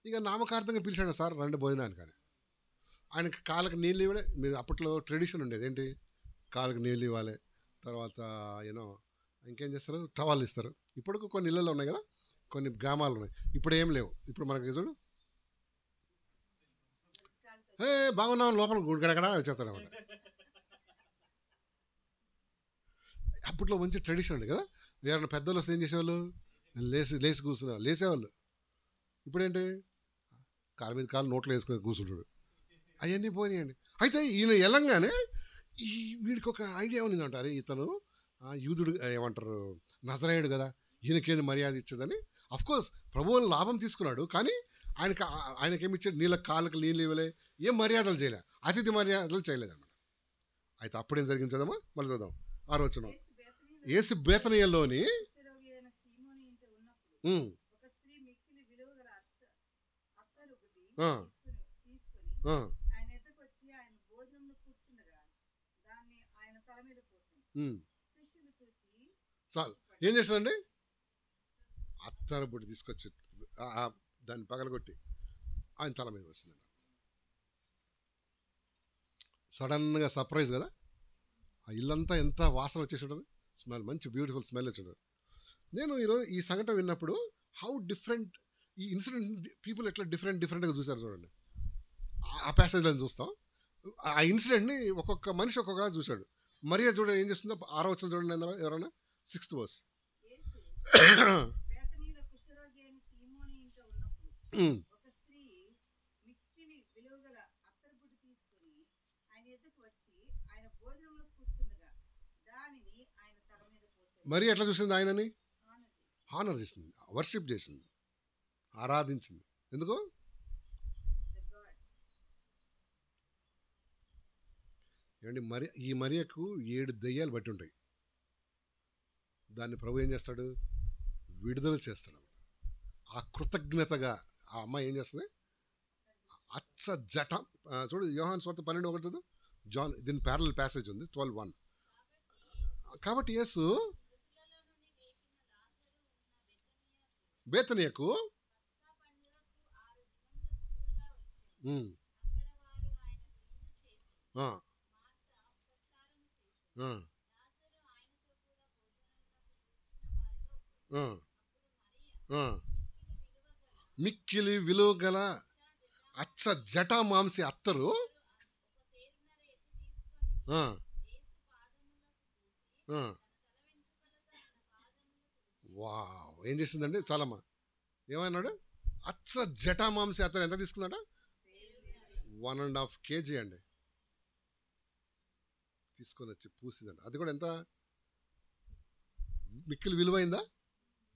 ఇక నామకార్థంగా పిలిచాడు, సార్ రండి భోజనానికి అని. ఆయనకి కాళ్ళకి నీళ్ళు ఇవ్వలే. మీరు అప్పట్లో ట్రెడిషన్ ఉండేది ఏంటి? కాళ్ళకి నీళ్ళు ఇవ్వాలి, తర్వాత ఇంకేం చేస్తారు? టవాళ్ళు ఇస్తారు. ఇప్పుడు కొన్ని ఇళ్ళల్లో ఉన్నాయి కదా, కొన్ని గ్రామాలు ఉన్నాయి. ఇప్పుడు ఏం లేవు. ఇప్పుడు మనకి చూడు, బాగున్నాం లోపల గడగడ వచ్చేస్తాడు అనమాట. అప్పట్లో మంచి ట్రెడిషన్ ఉంది కదా. ఎవరైనా పెద్దలు వస్తే ఏం చేసేవాళ్ళు? లేచి కూర్చునేవాళ్ళు, లేసేవాళ్ళు. ఇప్పుడేంటి? కాలు మీద కాలు నోట్లో వేసుకుని కూర్చుంటాడు. అవన్నీ పోయినాయండి. అయితే ఈయన వెళ్ళంగానే వీడికి ఒక ఐడియా ఉంది అంటారు. ఇతను యూదుడు, ఏమంటారు, నజరేయుడు కదా, ఈయనకేది మర్యాద ఇచ్చేదని. అఫ్కోర్స్ ప్రభువుని లాభం తీసుకున్నాడు. కానీ ఆయనకేమి ఇచ్చాడు? నీళ్ళ కాళ్ళకి నీళ్ళు ఇవ్వలే, ఏం మర్యాదలు చేయలే, అతిథి మర్యాదలు చేయలేదన్నమాట. అయితే అప్పుడేం జరిగింది చూద్దామా, మళ్ళీ చూద్దాం 6వ వచనం. యేసు బేతనియలోని చాలు ఏం చేస్తుందండి? అత్తరు బుడ్డి తీసుకొచ్చి దాన్ని పగలగొట్టి ఆయన తల మీద వచ్చిందండి. సడన్గా సర్ప్రైజ్ కదా, ఆ ఇల్లంతా ఎంత వాసన వచ్చేసి ఉంటుంది, స్మెల్, మంచి బ్యూటిఫుల్ స్మెల్ వచ్చి ఉంటుంది. నేను ఈరోజు ఈ సంఘటన విన్నప్పుడు హౌ డిఫరెంట్ ఈ ఇన్సిడెంట్ పీపుల్ ఎట్లా డిఫరెంట్గా చూశారు చూడండి. ఆ ప్యాసేజ్లో చూస్తాం. ఆ ఇన్సిడెంట్ని ఒక్కొక్క మనిషి ఒక్కొక్కలా చూశాడు. మరియా చూడండి ఏం చేస్తుందో 6వ వచనం చూడండి. అందరూ ఎవరైనా 6th verse. మరి ఎట్లా చూసింది? ఆయనని హానర్ చేసింది, వర్షిప్ చేసింది, ఆరాధించింది. ఎందుకు? ఏమండి, ఈ మరియకు 7 దెయ్యాలు బట్టి ఉంటాయి. దాన్ని ప్రభు ఏం చేస్తాడు? విడుదల చేస్తాడు. ఆ కృతజ్ఞతగా ఆ అమ్మాయి ఏం చేస్తుంది? అచ్చ జట చూడు, యోహాను సువార్త 12:1 జాన్, దీని ప్యారలల్ ప్యాసేజ్ ఉంది 12:1. కాబట్టి యేసు బేతనియకు మిక్కిలి విలువ గల అచ్చ జటా మాంసి అత్తరు వావ్, ఏం చేసిందండి? చాలమ్మా, ఏమన్నాడు? అచ్చ జటా మాంసి అత్తరు ఎంత తీసుకుందట? 1.5 kg అండి తీసుకొని వచ్చి పూసిందంట. అది కూడా ఎంత మిక్కిలి విలువైందా?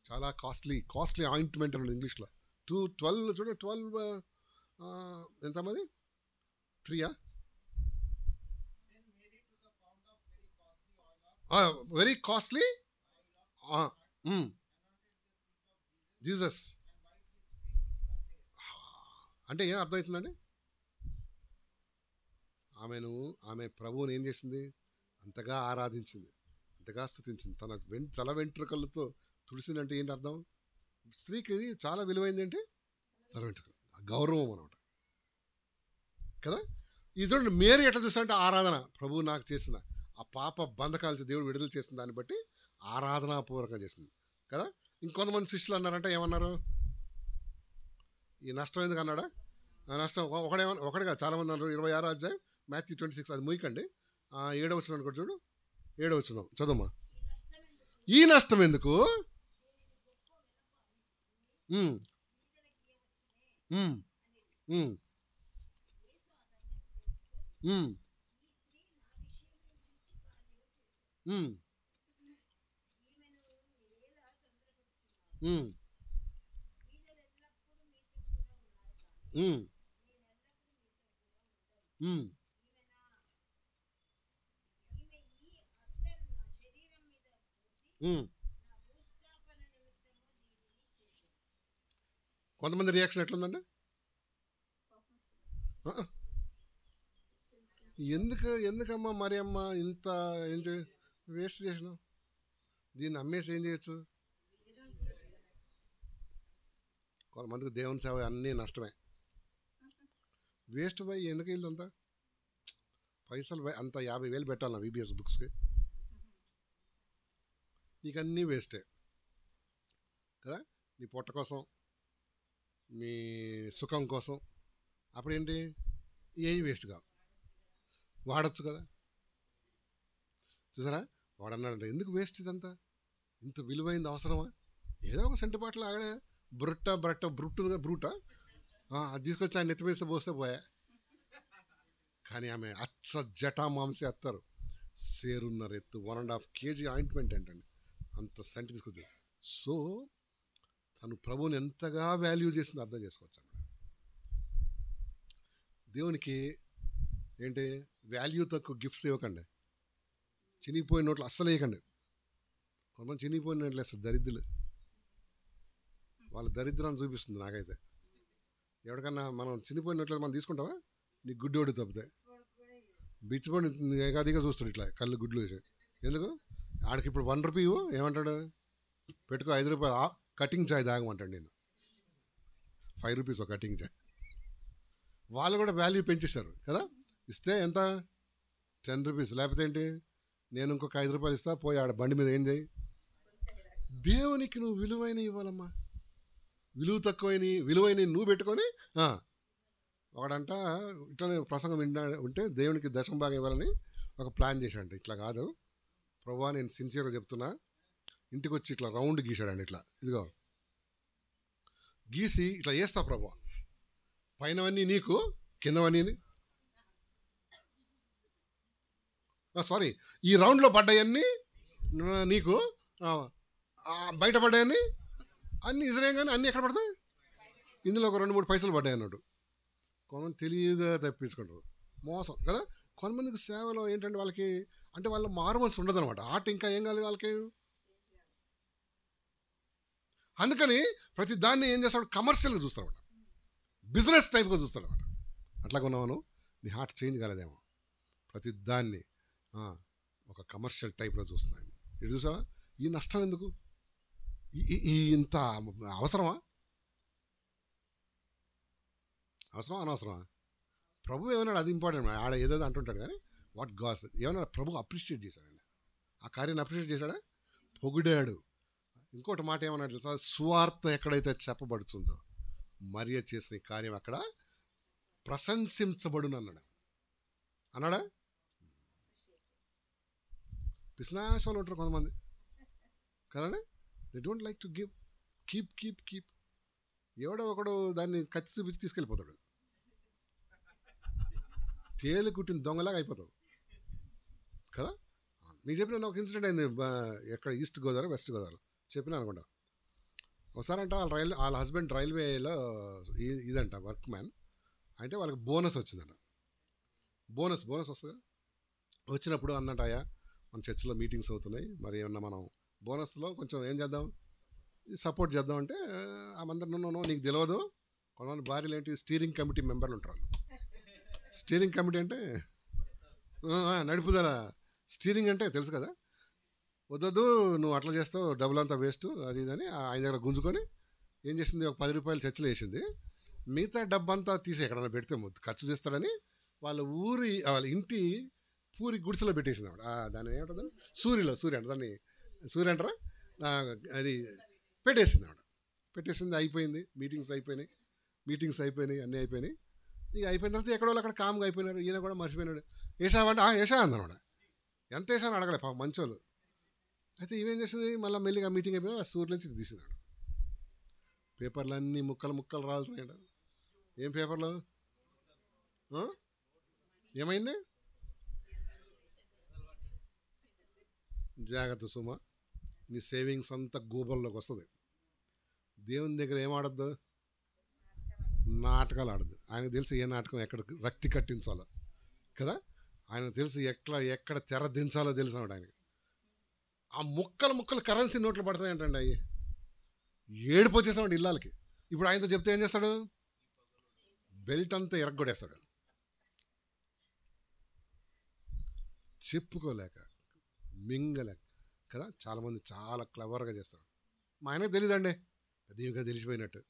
చాలా కాస్ట్లీ ఆయింట్మెంట్ అన్నాడు ఇంగ్లీష్లో. 12 చూడండి, 12 ఎంత మరి 3 వెరీ కాస్ట్లీ జీసస్ అంటే ఏం అర్థమవుతుందండి? ఆమె ప్రభువుని ఏం చేసింది? అంతగా ఆరాధించింది, అంతగా స్తుతించింది. తల వెంట్రుకలతో తుడిసిందంటే ఏంటి అర్థం? స్త్రీకి చాలా విలువైంది ఏంటి? తల వెంట్రుకలు, గౌరవం అనమాట కదా. ఇది చూడండి, మేరీ ఎట్లా చూస్తారంటే ఆరాధన. ప్రభువు నాకు చేసిన ఆ పాప బంధకాల దేవుడు విడుదల చేసిన దాన్ని బట్టి ఆరాధనాపూర్వకంగా చేసింది కదా. ఇంకొంతమంది శిష్యులు అన్నారంటే ఏమన్నారు? ఈ నష్టం ఎందుకు అన్నాడా? నష్టం ఒకటిగా చాలామంది అన్నారు. 26వ అధ్యాయం Matthew 26, అది ముయ్యకండి. 7వ వచనం కూడా చూడు, 7వ వచనం చదువుమా. ఈ నష్టం ఎందుకు? కొంతమంది రియాక్షన్ ఎట్లుందండి? ఎందుకమ్మా మరి అమ్మ ఇంత ఏంటి వేస్ట్ చేసినావు? దీన్ని అమ్మేసి ఏం చేయొచ్చు? కొంతమందికి దేవుని సేవ అన్నీ నష్టమే. వేస్ట్ పోయి ఎందుకు వీళ్ళంతా పైసలు అంత 50,000 పెట్టాలి VBS బుక్స్కి, నీకు అన్నీ వేస్టే కదా. నీ పొట్ట కోసం, మీ సుఖం కోసం, అప్పుడేంటి ఏం వేస్ట్ కావు, వాడచ్చు కదా. చూసారా, వాడన్నాడంటే ఎందుకు వేస్ట్ ఇదంతా, ఇంత విలువైంది అవసరమా? ఏదో ఒక సెంటుపాట్లు ఆగడే బ్రూట అది తీసుకొచ్చి ఆయన నెత్తిమేస్తే పోస్తే పోయా. కానీ ఆమె అచ్చ జటా మాంసి అత్తారు, సేరున్నర ఎత్తు 1.5 kg ఆయింట్మెంట్ ఏంటండి, అంత సెంట్ తీసుకొచ్చి. సో తను ప్రభువుని ఎంతగా వాల్యూ చేసింది అర్థం చేసుకోవచ్చు అన్నమాట. దేవునికి ఏంటి వాల్యూ తక్కువ గిఫ్ట్స్ ఇవ్వకండి. చినిగిపోయిన నోట్లు అస్సలు వేయకండి. కొంతమంది చినిగిపోయిన నోట్లు వేస్తారు దరిద్రులు. వాళ్ళ దరిద్రాన్ని చూపిస్తుంది నాకైతే. ఎవరికన్నా మనం చినిగిపోయిన నోట్లు మనం తీసుకుంటావా? నీకు గుడ్డి ఓడి తప్పితే బిచ్చిపోయి ఏకాదిగా చూస్తాడు ఇట్లా కళ్ళు గుడ్లు వేసి. ఎందుకు? ఆడికి ఇప్పుడు 1 రూపీ ఏమంటాడు? పెట్టుకో 5 రూపాయలు కటింగ్ చాయ్ తాగమంటాడు. నేను 5 రూపీస్ ఒక కటింగ్ చాయ్. వాళ్ళు కూడా వాల్యూ పెంచేశారు కదా. ఇస్తే ఎంత? 10 రూపీస్. లేకపోతే ఏంటి, నేను ఇంకొక 5 రూపాయలు ఇస్తా, పోయి ఆడ బండి మీద ఏం చేయి. దేవునికి నువ్వు విలువైన ఇవ్వాలమ్మా. విలువైన నువ్వు పెట్టుకొని ఒకడంట ఇట్లా ప్రసంగం ఉంటే దేవునికి దశం భాగం ఇవ్వాలని ఒక ప్లాన్ చేశాడంట. ఇట్లా కాదు ప్రభువా, నేను సిన్సియర్గా చెప్తున్నా. ఇంటికి వచ్చి ఇట్లా రౌండ్ గీశాడండి. ఇట్లా ఇదిగో గీసి ఇట్లా వేస్తా ప్రభువా, పైనవన్నీ నీకు, కిందవన్నీ సారీ ఈ రౌండ్లో పడ్డాయన్నీ నీకు, బయట పడ్డాయన్నీ అన్నీ ఇజ్రాయం. కానీ అన్నీ ఎక్కడ పడతాయి? ఇందులో ఒక 2-3 పైసలు పడ్డాయి అన్నాడు. కొంతమంది తెలివిగా తప్పించుకుంటారు. మోసం కదా. కొంతమందికి సేవలో ఏంటంటే వాళ్ళకి అంటే వాళ్ళ మారుమనసు ఉండదు అనమాట. ఆట ఇంకా ఏం కాలేదు వాళ్ళకి. అందుకని ప్రతి దాన్ని ఏం చేస్తాడు? కమర్షియల్గా చూస్తాడు అనమాట, బిజినెస్ టైప్గా చూస్తాడు అనమాట. అట్లాగా ఉన్నాను, నీ హార్ట్ చేంజ్ కాలేదేమో. ప్రతి దాన్ని ఒక కమర్షియల్ టైప్లో చూస్తున్నాను. ఇది చూసావా? ఈ నష్టం ఎందుకు? ఈ ఇంత అవసరమా? అనవసరమా? ప్రభు ఏమన్నాడు? అది ఇంపార్టెంట్. ఆడ ఏదో అంటుంటాడు కానీ వాట్ గాడ్స్ ఏమన్నా ప్రభు అప్రిషియేట్ చేశాడండి. ఆ కార్యాన్ని అప్రిషియేట్ చేశాడా? పొగిడాడు. ఇంకోటి మాట ఏమన్నాడు తెలుసా? సువార్త ఎక్కడైతే చెప్పబడుతుందో మరియ చేసిన కార్యం అక్కడ ప్రశంసించబడును అన్నాడా? పిసినాశాలు ఉంటారు కొంతమంది కదండి. They don't like to give. Keep ఎవడో ఒకడు దాన్ని కత్తి చూపించి తీసుకెళ్ళిపోతాడు. తేలు కుట్టిన దొంగలాగా అయిపోతావు కదా. నీకు చెప్పిన ఒక ఇన్సిడెంట్ అయింది. ఎక్కడ ఈస్ట్ గోదావరి వెస్ట్ గోదావరి చెప్పినా అనుకుంటా. ఒకసారంట వాళ్ళ హస్బెండ్ రైల్వేలో ఇదంట వర్క్ మ్యాన్. అంటే వాళ్ళకి బోనస్ వచ్చిందంట. బోనస్ వస్తుంది. వచ్చినప్పుడు అన్నట్టు అయ్యా మన చర్చిలో మీటింగ్స్ అవుతున్నాయి, మరి ఏమన్నా మనం బోనస్లో కొంచెం ఏం చేద్దాం, సపోర్ట్ చేద్దాం అంటే ఆమందరూ నీకు తెలియదు. కొంతమంది భార్యలు ఏంటి స్టీరింగ్ కమిటీ మెంబర్లు ఉంటారు. స్టీరింగ్ కమిటీ అంటే నడుపుదల. స్టీరింగ్ అంటే తెలుసు కదా. వద్దొద్దు నువ్వు అట్లా చేస్తావు, డబ్బులు అంతా వేస్ట్ అది ఇదని ఆయన దగ్గర గుంజుకొని ఏం చేసింది, ఒక 10 రూపాయలు చర్చలు వేసింది. మిగతా డబ్బంతా తీసి ఎక్కడన్నా పెడితే ఖర్చు చేస్తాడని వాళ్ళ ఇంటి పూరి గుడిసెలో పెట్టేసింది ఆవిడ. దాన్ని ఏమంటుందని సూర్య అంట, దాన్ని సూర్య అంటారా, అది పెట్టేసింది ఆవిడ. పెట్టేసింది. అయిపోయింది. మీటింగ్స్ అయిపోయినాయి అన్నీ అయిపోయినాయి. ఇక అయిపోయిన తర్వాత ఎక్కడో అక్కడ కామ్గా అయిపోయినారు. ఈయన కూడా మర్చిపోయినాడు. వేసావంటే వేసా అందనమాట. ఎంత వేసాను అడగలే పాపం మంచోళ్ళు. అయితే ఇవేం చేసింది, మళ్ళీ మెల్లిగా మీటింగ్ అయిపోయినా ఆ సూర్యుల నుంచి తీసినాడు. పేపర్లు అన్నీ ముక్కలు రావాల్సినాయంట. ఏం పేపర్లు? ఏమైంది? జాగ్రత్త సుమ, నీ సేవింగ్స్ అంతా గోబల్లోకి వస్తుంది. దేవుని దగ్గర ఏం ఆడద్దు? నాటకాలు ఆడద్దు. ఆయనకు తెలుసు ఏ నాటకం ఎక్కడ రక్తి కట్టించాలో కదా. ఆయనకు తెలుసు ఎక్కడ తెర దించాలో తెలుసు అన్నాడు ఆయనకి. ఆ ముక్కలు కరెన్సీ నోట్లు పడుతున్నాయంటండి. అవి ఏడుపు వచ్చేసామండి ఇళ్ళకి. ఇప్పుడు ఆయనతో చెప్తే ఏం చేస్తాడు? బెల్ట్ అంతా ఎరగొడేస్తాడు. చెప్పుకోలేక మింగలేక కదా. చాలామంది చాలా క్లవర్గా చేస్తారు. మా ఆయనకు తెలియదండి, దేవునిగా తెలిసిపోయినట్టు.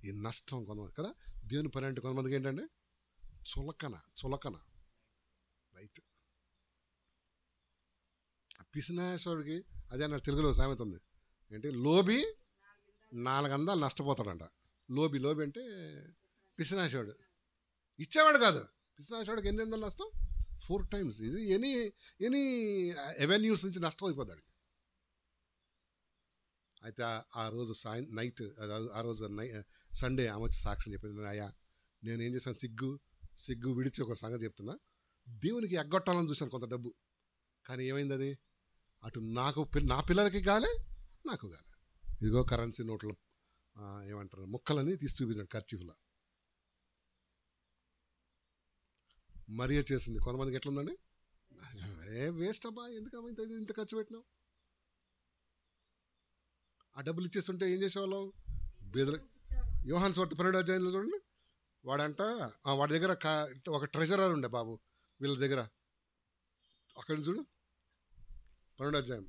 ఈ నష్టం కొంతమంది కదా. దేవుని పని అంటే కొంతమందికి ఏంటంటే చులకన రైట్. పిసినాశ్వరుడికి అదే అన్న తెలుగులో సామెత ఉంది ఏంటి, లోబి 4 అందాలు నష్టపోతాడంట. లోబి అంటే పిసినాశ్వరుడు. ఇచ్చేవాడు కాదు. పిసినాశ్వరుడికి ఎన్ని అందాలు నష్టం? 4 times. ఇది ఎనీ ఎవెన్యూస్ నుంచి నష్టం అయిపోతాడు. అయితే ఆ రోజు నైట్ ఆ రోజు సండే ఆమె వచ్చి సాక్ష్యం చెప్పింది. అయ్యా నేనేం చేశాను, సిగ్గు విడిచి ఒక సంగతి చెప్తున్నా. దేవునికి ఎగ్గొట్టాలని చూశాను కొంత డబ్బు, కానీ ఏమైంది అది, అటు నా పిల్లలకి గాలే నాకు గాలే. ఇదిగో కరెన్సీ నోట్ల ఏమంటారు ముక్కలని తీసి చూపించాడు ఖర్చీఫ్లో. మరియ చేసింది. కొంతమందికి ఎట్లుందండి, వేస్ట్ అబ్బా, ఎందుకమ్మా ఇంత ఖర్చు పెట్టినావు, ఆ డబ్బులు ఇచ్చేస్తుంటే ఏం చేసేవాళ్ళం, బీదలు. యోహాను సువార్త 12వ అధ్యాయంలో చూడండి, వాడంట వాడి దగ్గర ఒక ట్రెజరర్ ఉండే బాబు వీళ్ళ దగ్గర, అక్కడ చూడు 12వ అధ్యాయం.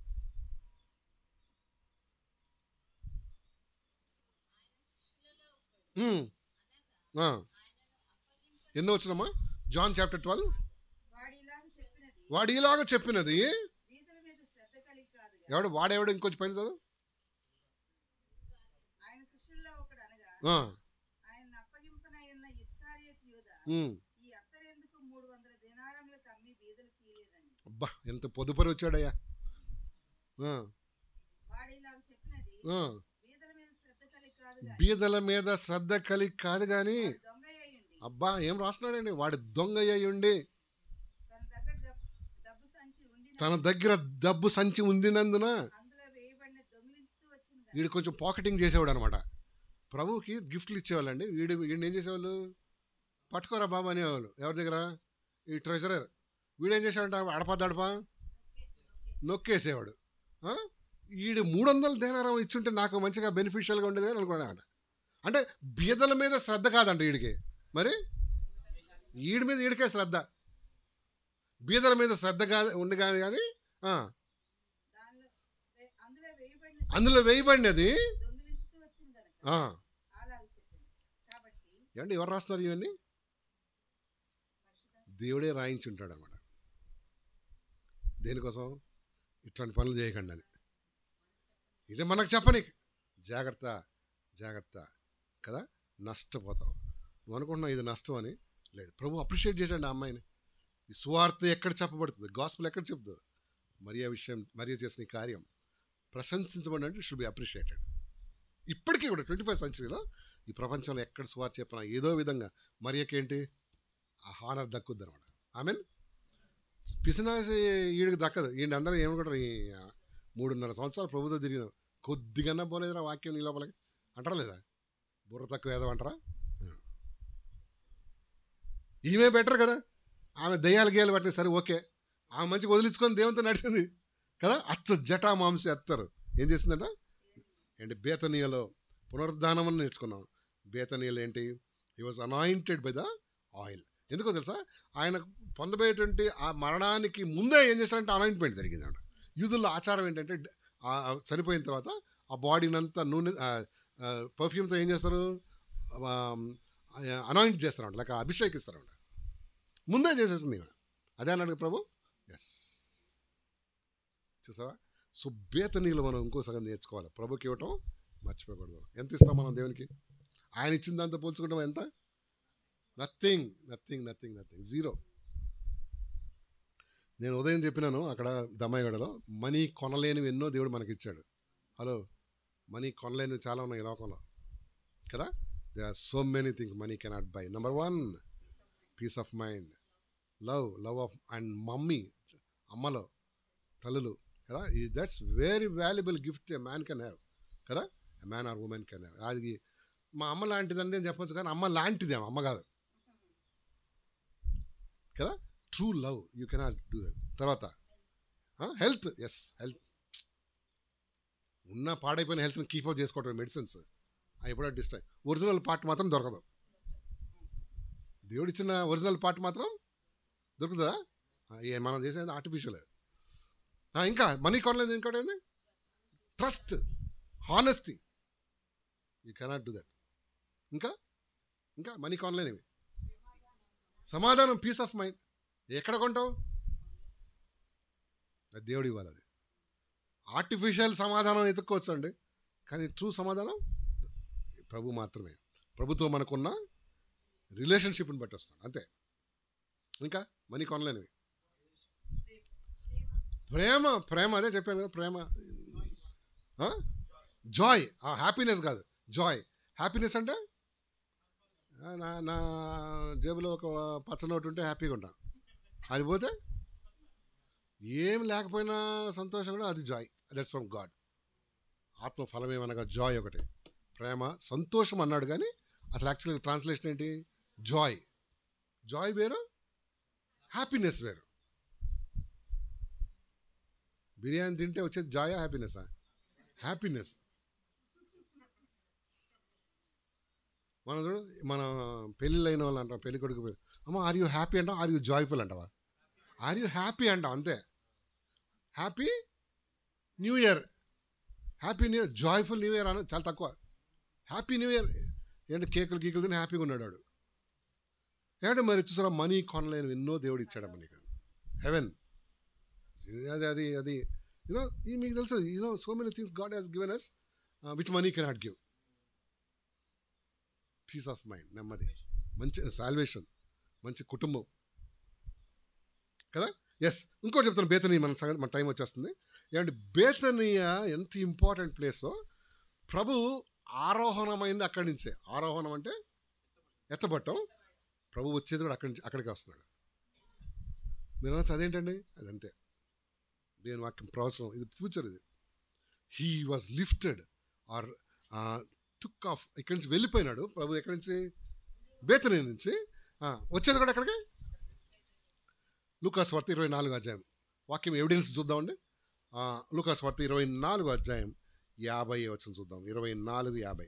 ఎన్నో వచ్చినమ్మా, జాన్ చాప్టర్ 12. వాడు ఇలాగా చెప్పినది ఎవడు, వాడెవడు, ఇంకొంచెం పైన చదువు. అబ్బా ఎంత పొదుపరి వచ్చాడయ్యా. బీదల మీద శ్రద్ధ కలిగి కాదు కానీ, అబ్బా ఏం రాస్తున్నాడండి, వాడు దొంగ అయ్యుండి తన దగ్గర డబ్బు సంచి ఉండినందున వీడు కొంచెం పాకెటింగ్ చేసేవాడు అనమాట. ప్రభువుకి గిఫ్ట్లు ఇచ్చేవాళ్ళండి, వీడిని ఏం చేసేవాళ్ళు, పట్టుకోరా బాబు అనేవాళ్ళు. ఎవరి దగ్గర, ఈ ట్రెజరర్. వీడేం చేసేవాడంట, అడపా నొక్కేసేవాడు. వీడు 300 దేనారం ఇచ్చుంటే నాకు మంచిగా బెనిఫిషియల్గా ఉండేది అని అనుకున్నాడు. అంటే బీదల మీద శ్రద్ధ కాదంట వీడికి, మరి వీడి మీద వీడికే శ్రద్ధ, బీదల మీద శ్రద్ధ ఉండి కానీ అందులో వేయబడినది. ఏమంటే ఎవరు రాస్తున్నారు ఇవన్నీ, దేవుడే రాయించుంటాడు అనమాట. దేనికోసం, ఇట్లాంటి పనులు చేయకండి అని. ఇది మనకు చెప్పని, జాగ్రత్త జాగ్రత్త కదా, నష్టపోతావు. నువ్వు అనుకుంటున్నావు ఇది నష్టం అని, లేదు. ప్రభు అప్రిషియేట్ చేశాడు ఆ అమ్మాయిని. ఈ సువార్త ఎక్కడ చెప్పబడుతుంది, గాస్పుల్ ఎక్కడ చెప్తుంది, మరియా విషయం, మరియా చేసిన ఈ కార్యం ప్రశంసించబడి అంటే షుడ్ బి అప్రిషియేటెడ్. ఇప్పటికీ కూడా 21వ సెంచరీలో ఈ ప్రపంచంలో ఎక్కడ సువార్త చెప్పినా ఏదో విధంగా మరియకేంటి ఆ హానర్ దక్కుద్ది అనమాట. మీన్ పిసినాసి వీడికి దక్కదు. వీడిని అందరూ ఏమనుకుంటారు, ఈ 3.5 సంవత్సరాలు ప్రభుత్వం తిరిగిన కొద్దిగా పోలేదురా వాక్యం నీ లోపలికి అంటారా లేదా, బుర్ర తక్కువ ఏదో అంటారా. ఈమె బెటర్ కదా, ఆమె దయ్యాలు గేయాలు పట్టిన సరే ఓకే, ఆమె మంచిగా వదిలించుకొని దేవునితో నడిచింది కదా. జటా మాంసి అత్తరు ఏం చేసిందంట ఏంటి, బేతనీయలో పునరుద్ధానం అని నేర్చుకున్నాం. బేతనీయలు ఏంటి, he was anointed by the oil. ఎందుకో తెలుసా, ఆయన పొందబోయేటువంటి ఆ మరణానికి ముందే ఏం చేశారంటే అనాయింట్మెంట్ జరిగిందంట. యూదుల్లో ఆచారం ఏంటంటే చనిపోయిన తర్వాత ఆ బాడీనంతా నూనె పర్ఫ్యూమ్తో ఏం చేస్తారు, అనాయింట్ చేస్తారంట, లేక అభిషేకిస్తారంట. ముందే చేసేసింది ఇక. అదే అన్నాడు ప్రభు. ఎస్, చూసావా. సో బేతనీలు మనం ఇంకో సగం నేర్చుకోవాలి. ప్రభుకి ఇవ్వటం మర్చిపోకూడదు. ఎంత ఇస్తాం మనం దేవునికి, ఆయన ఇచ్చిన దాంతో పోల్చుకుంటాం ఎంత, nothing nothing nothing nothing, zero. నేను ఉదయం చెప్పినాను అక్కడ దమ్మాయిగూడలో, మనీ కొనలేనివి ఎన్నో దేవుడు మనకి ఇచ్చాడు. హలో, మనీ కొనలేనివి చాలా ఉన్నాయి ఈ లోకంలో కదా. There are so many things money cannot buy. Number 1 peace of mind, love of and mummy, అమ్మలో తల్లులు కదా. That's very valuable gift a man can have కదా, a man or women can have. అది మా అమ్మ లాంటిదండి అని చెప్పొచ్చు, కానీ అమ్మ లాంటిదే, అమ్మ కాదు కదా. True love you cannot do that. తర్వాత హెల్త్, ఎస్ హెల్త్, ఉన్న పాడైపోయిన హెల్త్ని కీపప్ చేసుకోవటం మెడిసిన్స్, అవి ఎప్పుడో డిస్టర్బ్. ఒరిజినల్ పార్ట్ మాత్రం దొరకదు, దేవుడిచ్చిన ఒరిజినల్ పార్ట్ మాత్రం దొరుకుతుందా, మనం చేసేది ఆర్టిఫిషియల్. ఇంకా మనీ కొనలేదు, ఇంకోటి ఏంది, trust, honesty, you cannot do that. ఇంకా మనీ కొనలేనివి, సమాధానం, పీస్ ఆఫ్ మైండ్, ఎక్కడ కొంటావు, అది దేవుడు ఇవ్వాలి. అది ఆర్టిఫిషియల్ సమాధానం ఎత్తుక్కోవచ్చు అండి, కానీ ట్రూ సమాధానం ప్రభు మాత్రమే. ప్రభుతో మనకున్న రిలేషన్షిప్ని బట్టి వస్తాడు అంతే. ఇంకా మనీ కొనలేనివి, ప్రేమ అదే చెప్పాను కదా, ప్రేమ, జాయ్, హ్యాపీనెస్ కాదు జాయ్. హ్యాపీనెస్ అంటే నా జేబులో ఒక పచ్చ నోటు ఉంటే హ్యాపీగా ఉంటా, అది పోతే ఏం లేకపోయినా సంతోషం కూడా, అది జాయ్. That's from God. ఆత్మ ఫలం ఏమనగా జాయ్ ఒకటి. ప్రేమ, సంతోషం అన్నాడు కానీ అసలు యాక్చువల్గా ట్రాన్స్లేషన్ ఏంటి, జాయ్. జాయ్ వేరు, హ్యాపీనెస్ వేరు. బిర్యానీ తింటే వచ్చేది జాయా హ్యాపీనెస్సా? హ్యాపీనెస్. మన చూడు, మన పెళ్ళిళ్ళు అయిన వాళ్ళు అంటాం, పెళ్లి కొడుకు అమ్మ ఆర్ యూ హ్యాపీ అంటాం, ఆర్ యూ జాయ్ఫుల్ అంటావా? ఆర్ యూ హ్యాపీ అంటాం అంతే. Happy new year, happy new year, joyful new year అని చాలా తక్కువ. హ్యాపీ న్యూ ఇయర్ ఏంటంటే కేకులు గీకులు తిని హ్యాపీగా ఉన్నాడు వాడు. ఏంటంటే మరి చూసారా, మనీ కొనలేను ఎన్నో దేవుడు ఇచ్చాడమ్మ నీకు. హెవెన్ అది అది అది యూనో, మీకు తెలుసు you know, so many things God has given us which money cannot give. Peace of mind, నెమ్మది, మంచి సాల్వేషన్, మంచి కుటుంబం కదా. ఎస్, ఇంకోటి చెప్తాను, బేతనీయ మన సంగతి, మన టైం వచ్చేస్తుంది. ఏమంటే బేతనీయ ఎంత ఇంపార్టెంట్ ప్లేసో, ప్రభు ఆరోహణమైంది అక్కడి నుంచే. ఆరోహణం అంటే ఎత్తబట్టం, ప్రభు వచ్చేది కూడా అక్కడి నుంచి, అక్కడికి వస్తున్నాడు. మీరు అనొచ్చు అదేంటండి, అదంతే దేని వాక్యం ప్రవచనం, ఇది ఫ్యూచర్. ఇది he was lifted or took off, ఇక్కడి నుంచి వెళ్ళిపోయినాడు ప్రభు. ఎక్కడి నుంచి? బేతనీయ నుంచి. వచ్చేది కూడా ఎక్కడికి? లూకాసు వార్త 24వ అధ్యాయం వాక్యం ఎవిడెన్స్ చూద్దామండి. లూకాసు వార్త 24వ అధ్యాయం 50 వచనం చూద్దాం. 24:50.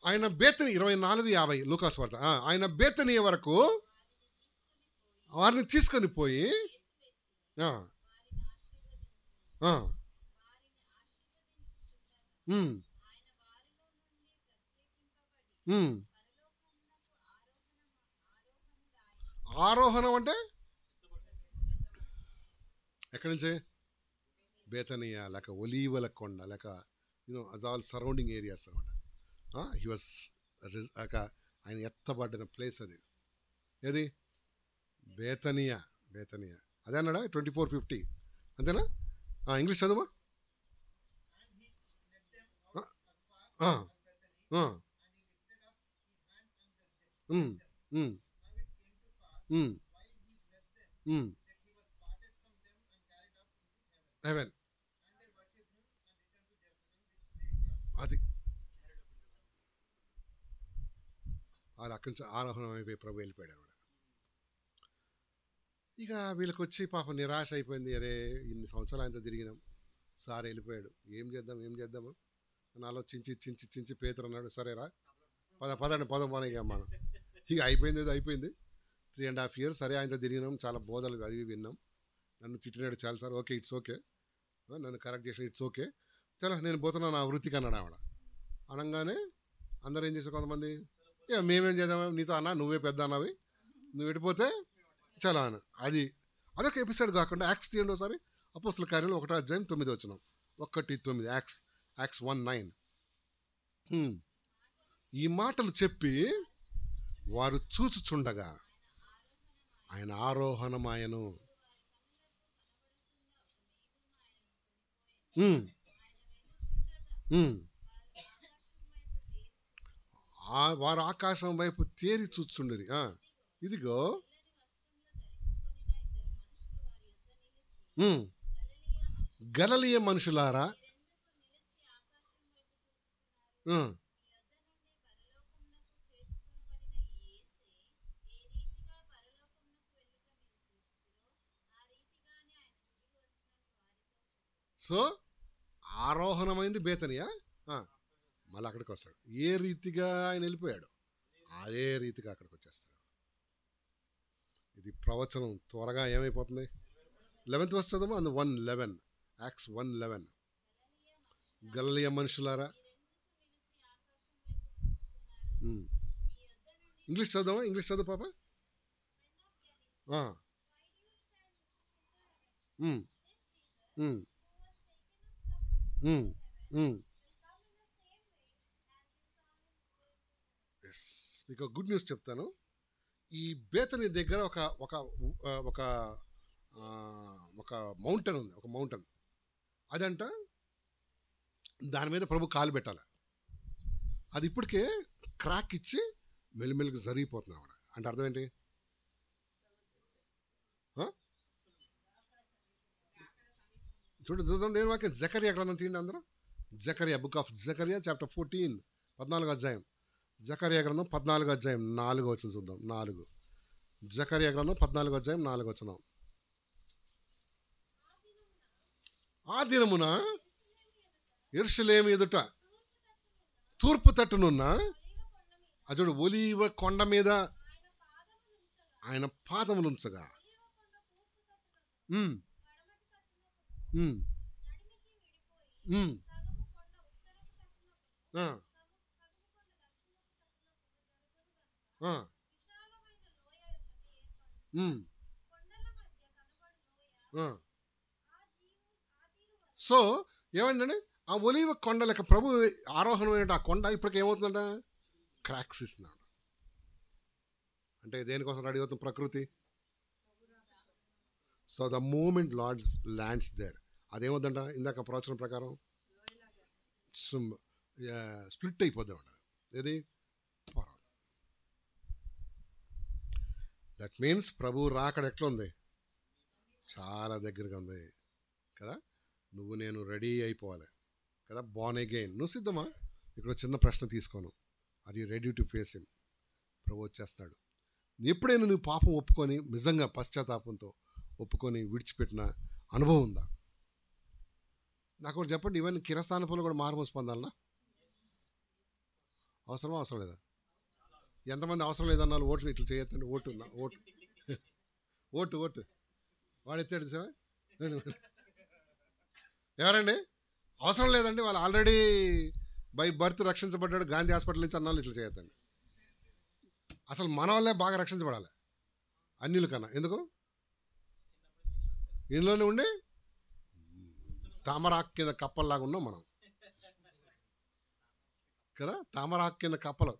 ఆయన బేతనీయ, 24:50 లూకాసు వార్త. ఆయన బేతనీయ వరకు వారిని తీసుకొని పోయి ఆరోహణం అంటే ఎక్కడి నుంచి? బేతనీయ, లేక ఒలీవల కొండ, లేక యూనో అజ్ ఆల్ సరౌండింగ్ ఏరియాస్ అనమాట. హీ వాజ్ ఆయన ఎత్తబడిన ప్లేస్ అది. ఏది? బేతనీయ. బేతనీయ అదే అన్నాడా? 24:50 అంతేనా? ఇంగ్లీష్ చదువా. హెవెన్ అది అక్కడి నుంచి ఆరోహణం అయిపోయి ప్రభు వెళ్ళిపోయాడు అనమాట. ఇక వీళ్ళకి వచ్చి పాపం నిరాశ అయిపోయింది. అరే ఇన్ని సంవత్సరాలు ఆయనతో తిరిగినాం, సార్ వెళ్ళిపోయాడు, ఏం చేద్దాము అని ఆలోచించి చించి పేతురు అన్నాడు, సరేరా పదండి ఇక మనం ఇక అయిపోయింది 3.5 years సరే ఆయనతో తిరిగినాం, చాలా బోధలు అది విన్నాం, నన్ను తిట్టినాడు చాలా సార్, ఓకే ఇట్స్ ఓకే, నన్ను కరెక్ట్ చేసిన ఇట్స్ ఓకే, చలో నేను పోతున్నా నా వృత్తికి అన్నాడు ఆవిడ. అనగానే అందరూ ఏం చేశారు, కొంతమంది ఇక మేమేం చేద్దాం నీతో అన్నా, నువ్వే పెద్ద అన్నవి, నువ్వు ఎడిపోతే చాలా అన్న. అదొక ఎపిసోడ్ కాకుండా యాక్ట్స్ తీయండి ఒకసారి. అపోస్తల కార్యంలో 1వ అధ్యాయం 9వ వచనం, 1:9. యాక్ట్స్ 1:9. ఈ మాటలు చెప్పి వారు చూచుచుండగా ఆయన ఆరోహణమాయను. వారు ఆకాశం వైపు తేరి చూచుండరి. ఇదిగో గలిలయ మనుషులారా, సో ఆరోహణమైంది బేతనియా, మళ్ళీ అక్కడికి వస్తాడు. ఏ రీతిగా ఆయన వెళ్ళిపోయాడు అదే రీతిగా అక్కడికి వచ్చేస్తాడు. ఇది ప్రవచనం త్వరగా ఏమైపోతుంది. 11th వస్తుందమ్మా, అందు 1:11. యాక్ట్స్ 1:11. గలిలయ మనుషులారా, ఇంగ్లీష్ చదువు, ఇంగ్లీష్ చదువు పాప. మీకు గుడ్ న్యూస్ చెప్తాను. ఈ బేతనీ దగ్గర ఒక ఒక ఒక ఒక మౌంటైన్ ఉంది, ఒక మౌంటైన్. అదంట దాని మీద ప్రభు కాలు పెట్టాలి. అది ఇప్పటికే క్రాక్ ఇచ్చి మెల్లిమెల్లిగా జరిగిపోతుంది ఆవిడ. అంటే అర్థం ఏంటి? చూడండి, దేని వాక్యం జకరియా గ్రంథం తీయండి అందరూ. Zechariah, book of Zechariah, chapter 14, 14 అధ్యాయం. జకర్యా గ్రంథం 14 అధ్యాయం 4 వచనం చూద్దాం. 4 జకర్యా గ్రంథం 14 అధ్యాయం 4 వచనం. ఆ దినమున యెరూషలేము ఎదుట తూర్పు తట్టునున్న అతడు ఒలీవ కొండ మీద ఆయన పాదములుంచగా సో ఏమైందండి, ఆ ఒలీవ కొండ లెక్క ప్రభు ఆరోహణమైన ఆ కొండ ఇప్పటికి ఏమవుతుందంట, క్రాక్స్ ఇస్తున్నాడు. అంటే దేనికోసం రెడీ అవుతుంది ప్రకృతి? So the moment Lord lands there, అదేమవుతుందంట, ఇందాక ప్రవచనం ప్రకారం స్ప్లిట్ అయిపోద్దామంట. ఏది పర్వాలేదు. దట్ మీన్స్ ప్రభు రాకడ ఎట్లా ఉంది, చాలా దగ్గరగా ఉంది కదా. నువ్వు నేను రెడీ అయిపోవాలి కదా, బోర్న్ అగైన్. నువ్వు సిద్ధమా? ఇక్కడ చిన్న ప్రశ్న తీసుకోను, are you ready to face him? ప్రభు వచ్చేస్తున్నాడు. ఎప్పుడైనా నువ్వు పాపం ఒప్పుకొని నిజంగా పశ్చాత్తాపంతో ఒప్పుకొని విడిచిపెట్టిన అనుభవం ఉందా? నాకు ఒకటి చెప్పండి, ఇవన్నీ కిరస్థానపులు కూడా మారుమూసి పొందాలనా? అవసరమా అవసరం లేదా? ఎంతమంది అవసరం లేదన్నారు? ఓట్లు ఇట్లా చేయొద్దండి. ఓటు ఓటు ఓటు ఓటు వాడు ఎత్తాడు సార్. ఎవరండి అవసరం లేదండి, వాళ్ళు ఆల్రెడీ బై బర్త్ రక్షించబడ్డాడు, గాంధీ హాస్పిటల్ నుంచి అన్నాళ్ళు ఇట్లా చేయొద్దండి. అసలు మన వాళ్ళే బాగా రక్షించబడాలి అన్యుల కన్నా. ఎందుకు? ఇందులోనే ఉండి తామరాకు కింద కప్పల్లాగా ఉన్నాం మనం కదా. తామరాకు కింద కప్పలు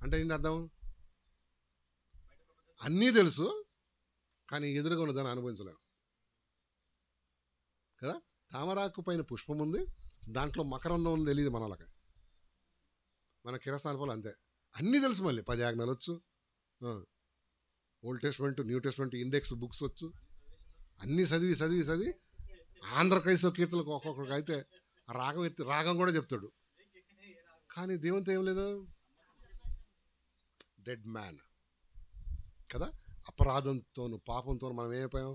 అంటే ఏంటి అర్థం? అన్నీ తెలుసు కానీ ఎదురుగా ఉన్న దాన్ని అనుభవించలేము కదా. తామరాకు పైన పుష్పం ఉంది, దాంట్లో మకరందం ఉంది తెలియదు మనలకి. మన కిరస్థానపులు అంతే, అన్నీ తెలుసు. మళ్ళీ 10 ఆజ్ఞలు వచ్చు, old testament new testament index books వచ్చు, అన్నీ చదివి చదివి చదివి ఆంధ్రక్రైస్తవ కీర్తనలకు ఒక్కొక్కరికి అయితే రాగం ఎత్తి రాగం కూడా చెప్తాడు. కానీ దేవునితో ఏం లేదు, డెడ్ మ్యాన్ కదా. అపరాధంతోను పాపంతో మనం ఏమైపోయాం,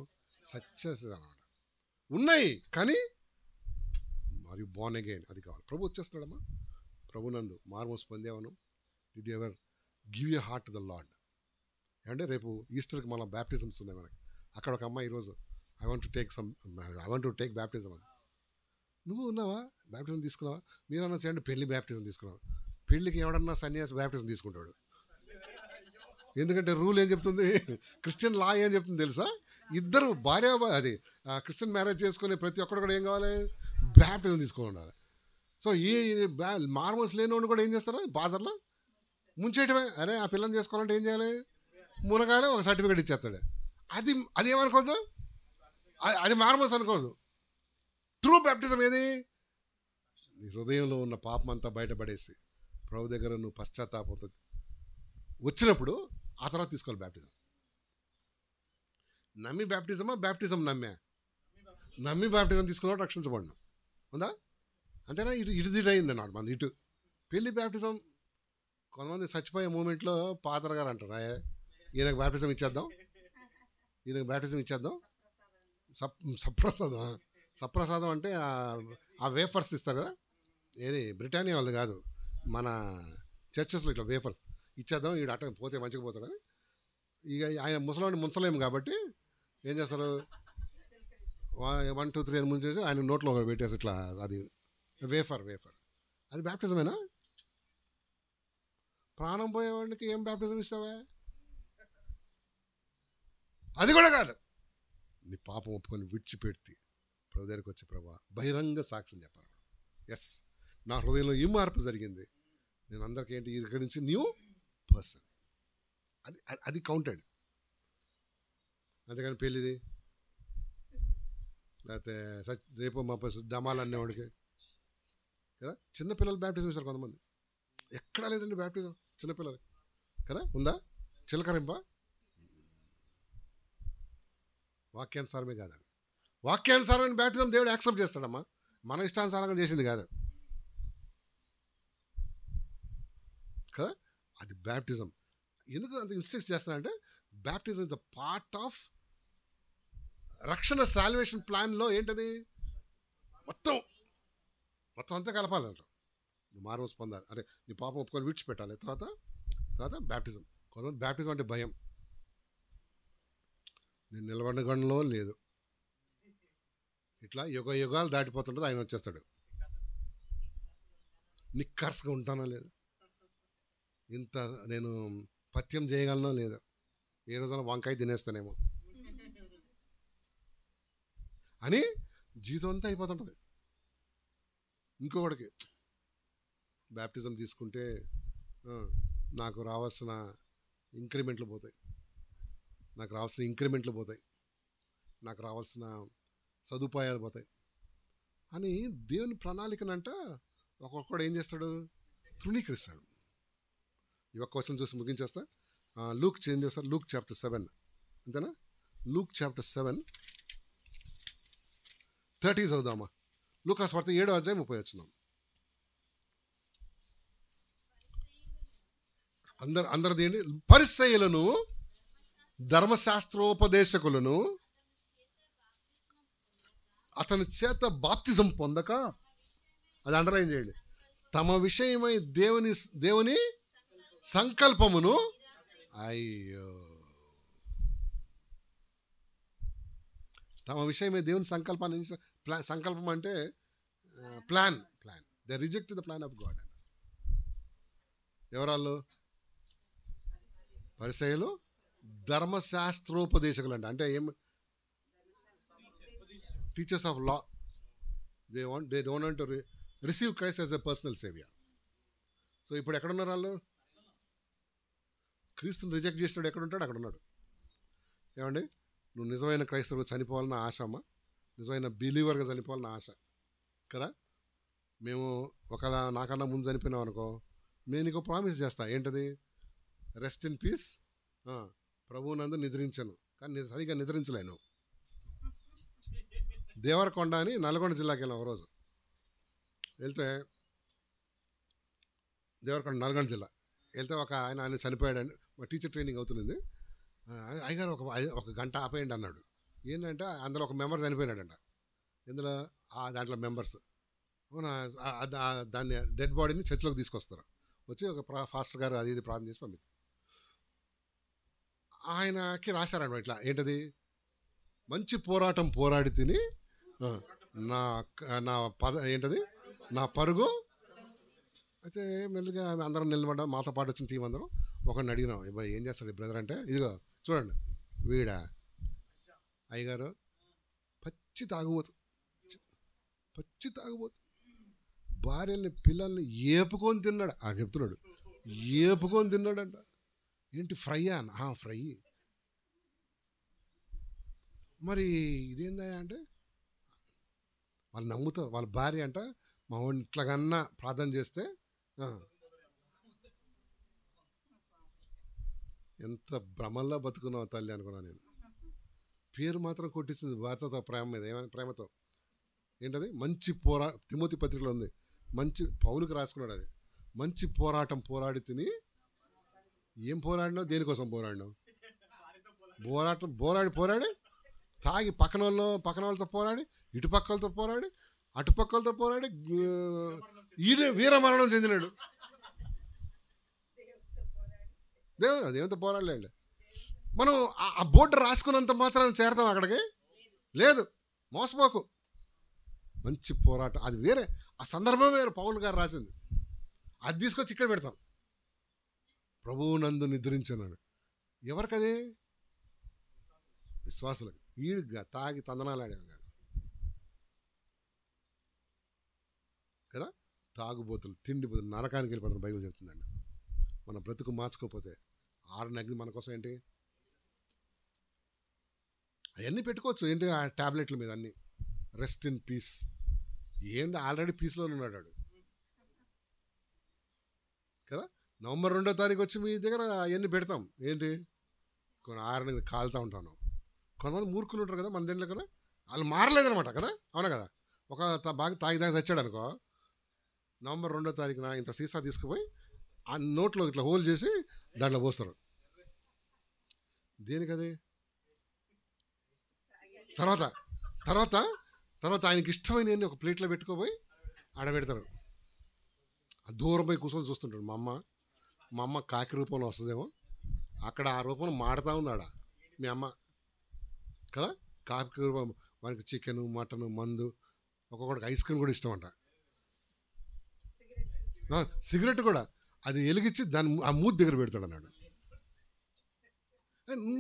సత్యనారాయణ ఉన్నాయి కానీ మరియు బోర్న్ అగైన్ అది కావాలి. ప్రభు వచ్చేస్తున్నాడమ్మా. ప్రభునందు మారుమూసి పొందేవను. Did you ever give you heart to the Lord? అంటే రేపు ఈస్టర్కి మళ్ళీ బ్యాప్టిజమ్స్ ఉన్నాయి మనకి. అక్కడ ఒక అమ్మాయి ఈరోజు I want to take baptism అని. నువ్వు ఉన్నావా? బ్యాప్టిజం తీసుకున్నావా? మీరన్నా చేయండి, పెళ్లి బ్యాప్టిజం తీసుకున్నావా? పెళ్లికి ఎవడన్నా సన్యాసి బ్యాప్టిజం తీసుకుంటాడు. ఎందుకంటే రూల్ ఏం చెప్తుంది, క్రిస్టియన్ లా ఏం చెప్తుంది తెలుసా? ఇద్దరు భార్య అది క్రిస్టియన్ మ్యారేజ్ చేసుకునే ప్రతి ఒక్కరు కూడా ఏం కావాలి, బ్యాప్టిజం తీసుకొని ఉండాలి. సో ఈ మార్మల్స్ లేనివాడిని కూడా ఏం చేస్తారు, బాజర్లో ముంచేయటమే. అరే ఆ పిల్లని చేసుకోవాలంటే ఏం చేయాలి, మునగాలి, ఒక సర్టిఫికేట్ ఇచ్చేస్తాడు. అది ఏమనుకోద్దు, అది మార్మల్స్ అనుకోదు. ట్రూ బ్యాప్టిజం ఏది? నీ హృదయంలో ఉన్న పాపం అంతా బయటపడేసి ప్రభు దగ్గర నువ్వు పశ్చాత్తాపంతో వచ్చినప్పుడు ఆ తర్వాత తీసుకోవాలి బ్యాప్టిజం. నమ్మి బ్యాప్టిజమా, బ్యాప్టిజం నమ్మి బ్యాప్టిజం తీసుకున్నప్పుడు రక్షించబడినాం ఉందా? అంతేనా? ఇటు అయింది అన్నమాట మన ఇటు. పెళ్లి బ్యాప్టిజం కొంతమంది చచ్చిపోయే మూమెంట్లో పాత్ర గారు అంటారు, ఈయనకు బ్యాప్టిజం ఇచ్చేద్దాం, సప్రసాదం అంటే ఆ వేఫర్స్ ఇస్తారు కదా, ఏది బ్రిటానియా వాళ్ళు కాదు, మన చర్చెస్లో ఇట్లా వేఫర్స్ ఇచ్చేద్దాం, ఈడు అట్ట పోతే మంచిగా పోతాడని. ఇక ఆయన ముసలాన్ని ముంచలేము కాబట్టి ఏం చేస్తారు, 1 2 3 అని ముంచేసి ఆయన నోట్లో పెట్టేసి ఇట్లా, అది వేఫర్. అది బ్యాప్టిజమేనా? ప్రాణం పోయేవాడికి ఏం బ్యాప్టిజం ఇస్తావా? అది కూడా కాదు. నీ పాపం ఒప్పుకొని విడిచిపెట్టి ప్రభు దగ్గరికి వచ్చి ప్రభా బహిరంగ సాక్ష్యం చెప్పాలి. ఎస్, నా హృదయంలో ఈ మార్పు జరిగింది, నేను అందరికీ ఏంటి ఇక్కడి నుంచి న్యూ పర్సన్. అది కౌంటెడ్. అంతేగాని పెళ్ళిది లేకపోతే రేపు మా డమాలు అనేవాడికి కదా. చిన్నపిల్లలు బ్యాప్టిజం ఇస్తారు కొంతమంది, ఎక్కడా లేదండి బ్యాప్టిజం చిన్నపిల్లలు కదా. ఉందా? చిలకరింప వాక్యానుసారమే కాదండి. వాక్యానుసారమైన బ్యాప్టిజం దేవుడు యాక్సెప్ట్ చేస్తాడమ్మా, మన ఇష్టానుసారంగా చేసింది కాదు. కదా, అది బ్యాప్టిజం. ఎందుకు అంత ఇన్స్ట్రక్ట్ చేస్తానంటే baptism is a part of రక్షణ సాల్వేషన్ ప్లాన్లో. ఏంటది? మొత్తం మొత్తం అంతా కలపాలంట. నువ్వు మారుమనసు పొందాలి, అంటే నీ పాపం ఒప్పుకొని విడిచిపెట్టాలి. తర్వాత బ్యాప్టిజం. కొంతమంది బ్యాప్టిజం అంటే భయం. నేను నిలబడిన గంటలో లేదు, ఇట్లా యుగాలు దాటిపోతుంటుంది, ఆయన వచ్చేస్తాడు. నిక్కర్స్గా ఉంటానో లేదు, ఇంత నేను పథ్యం చేయగలనో లేదు, ఏ రోజున వంకాయ తినేస్తానేమో అని జీవితం అంతా అయిపోతుంటుంది. ఇంకొకటికి బ్యాప్టిజం తీసుకుంటే నాకు రావాల్సిన ఇంక్రిమెంట్లు పోతాయి, నాకు రావాల్సిన సదుపాయాలు పోతాయి అని దేవుని ప్రణాళికనంట ఒక్కొక్కడు ఏం చేస్తాడు? తృణీకరిస్తాడు. ఈ ఒక్క క్వశ్చన్ చూసి ముగించేస్తా. లూక్ చేంజ్ చేస్తారు, లూక్ చాప్టర్ 7, అంతేనా? Luke chapter 7:30 చదువుదామా? లూకాసు వార్త 7వ అధ్యాయం 30 వచ్చినాం. అందరు దేండి? పరిసయ్యులను ధర్మశాస్త్రోపదేశకులను అతని చేత బాప్తిజం పొందక, అది అండర్లైన్ చేయండి, తమ విషయమై దేవుని సంకల్పమును, అయ్యో, తమ విషయమై దేవుని సంకల్పాన్ని, సంకల్పం అంటే plan. They reject the plan of God. ఎవరాళ్ళు? పరిసయ్యులు ధర్మశాస్త్రోపదేశకులు అంటే ఏం? Teachers of law. They don't want to receive Christ as a personal saviour. So ఇప్పుడు ఎక్కడున్నారు వాళ్ళు? క్రీస్తుని రిజెక్ట్ చేసినాడు ఎక్కడుంటాడు? అక్కడ ఉన్నాడు. ఏమండి, నువ్వు నిజమైన క్రైస్తవుడు చనిపోవాలన్న ఆశ అమ్మా, నిజమైన బిలీవర్గా చనిపోవాలన్న ఆశ కదా. మేము ఒకవేళ నాకన్నా ముందు చనిపోయినాం అనుకో, నేను నీకు ప్రామిస్ చేస్తా. ఏంటది? రెస్ట్ ఇన్ పీస్, ప్రభువునందు నిద్రించను. కానీ సరిగ్గా నిద్రించలేను. దేవరకొండ అని నల్గొండ జిల్లాకి వెళ్ళాం ఒకరోజు. వెళ్తే దేవరకొండ నల్గొండ జిల్లా వెళ్తే ఒక ఆయన చనిపోయాడని, మా టీచర్ ట్రైనింగ్ అవుతుంది. అయ్యగారు ఒక గంట ఆపేయండి అన్నాడు. ఏంటంటే అందులో ఒక మెంబర్ చనిపోయినాడంట. ఇందులో దాంట్లో మెంబర్స్ దాన్ని డెడ్ బాడీని చర్చిలోకి తీసుకొస్తారు. వచ్చి ఒక ఫాస్టర్ గారు అది ఇది ప్రార్థన చేసి పంపించారు. ఆయనకి రాశారన్నమాట ఇట్లా, ఏంటది? మంచి పోరాటం పోరాడి తిని ఏంటది? నా పరుగు. అయితే మెల్లిగా అందరం నిలబడ్డాం, మాతో పాటు వచ్చిన టీం అందరం. ఒకరిని అడిగినాం, ఏం చేస్తాడు ఈ బ్రదర్ అంటే, ఇదిగో చూడండి వీడా అయ్యగారు పచ్చి తాగుబోతు, భార్యల్ని పిల్లల్ని ఏపుకొని తిన్నాడు. చెప్తున్నాడు ఏపుకొని తిన్నాడంట. ఏంటి ఫ్రైయా? ఫ్రై. మరి ఇదేందా అంటే వాళ్ళు నమ్ముతారు. వాళ్ళ భార్య అంట, మా వాడిని ఇట్లాగన్నా ప్రార్థన చేస్తే ఎంత భ్రమల్లా బతుకున్నావు తల్లి అనుకున్నా నేను. పేరు మాత్రం కొట్టించింది భార్యతో ప్రేమ మీద. ఏమైనా ప్రేమతో. ఏంటది? మంచి తిమోతి పత్రికలో ఉంది, మంచి పౌలుకి రాసుకున్నాడు. అది మంచి పోరాటం పోరాడి తిని. ఏం పోరాడినావు? దేనికోసం పోరాడినావు? పోరాడి తాగి పక్కన వాళ్ళతో పోరాడి, ఇటుపక్కలతో పోరాడి, అటుపక్కలతో పోరాడి ఈడే వీరమరణం చెందినాడు. దేవునితో పోరాడలేండి. మనం ఆ బోర్డు రాసుకున్నంత మాత్రం చేరతాం అక్కడికి? లేదు, మోసపోకు. మంచి పోరాటం అది వేరే, ఆ సందర్భం వేరే. పౌలు గారు రాసింది అది తీసుకొచ్చి ఇక్కడ పెడతాం. ప్రభువునందు నిద్రించినాడు. ఎవరికది? విశ్వాసులకు. ఈడుగా తాగి తందనాలు ఆడాము కదా. తాగుబోతులు, తిండిపోతులు నరకానికి వెళ్ళిపోతారు బైబిల్ చెప్తుందండి. మన బ్రతుకు మార్చుకోకపోతే ఆరుని అగ్ని మన కోసం ఏంటి? అవన్నీ పెట్టుకోవచ్చు ఏంటి? ఆ ట్యాబ్లెట్ల మీద అన్నీ. Rest in peace. ఏంటి? ఆల్రెడీ పీస్లో ఉన్నాడు వాడు కదా. నవంబర్ 2వ తారీఖు వచ్చి మీ దగ్గర అవన్నీ పెడతాం. ఏంటి? కొన్ని 6 కాలుతూ ఉంటాను. కొంతమంది మూర్ఖులు ఉంటారు కదా మన దీంట్లో కదా, వాళ్ళు మారలేదనమాట కదా. అవునా కదా. బాగా తాగి చచ్చాడు అనుకో, నవంబర్ 2వ తారీఖున ఇంత సీసా తీసుకుపోయి ఆ నోట్లో ఇట్లా హోల్ చేసి దాంట్లో పోస్తారు. దేనికది? తర్వాత తర్వాత తర్వాత ఆయనకి ఇష్టమైన ఒక ప్లేట్లో పెట్టుకోపోయి ఆడబెడతారు. ఆ దూరం పోయి కూర్చొని చూస్తుంటాడు. మా అమ్మ కాకి రూపంలో వస్తుందేమో, అక్కడ ఆ రూపంలో మాడుతూ ఉంది ఆడ మీ అమ్మ కదా. కాకి రూపం, వానికి చికెను మటను మందు, ఒక్కొక్కడికి ఐస్ క్రీమ్ కూడా ఇష్టం అంట. సిగరెట్ కూడా అది వెలిగించి దాని ఆ మూతి దగ్గర పెడతాడు అన్నాడు.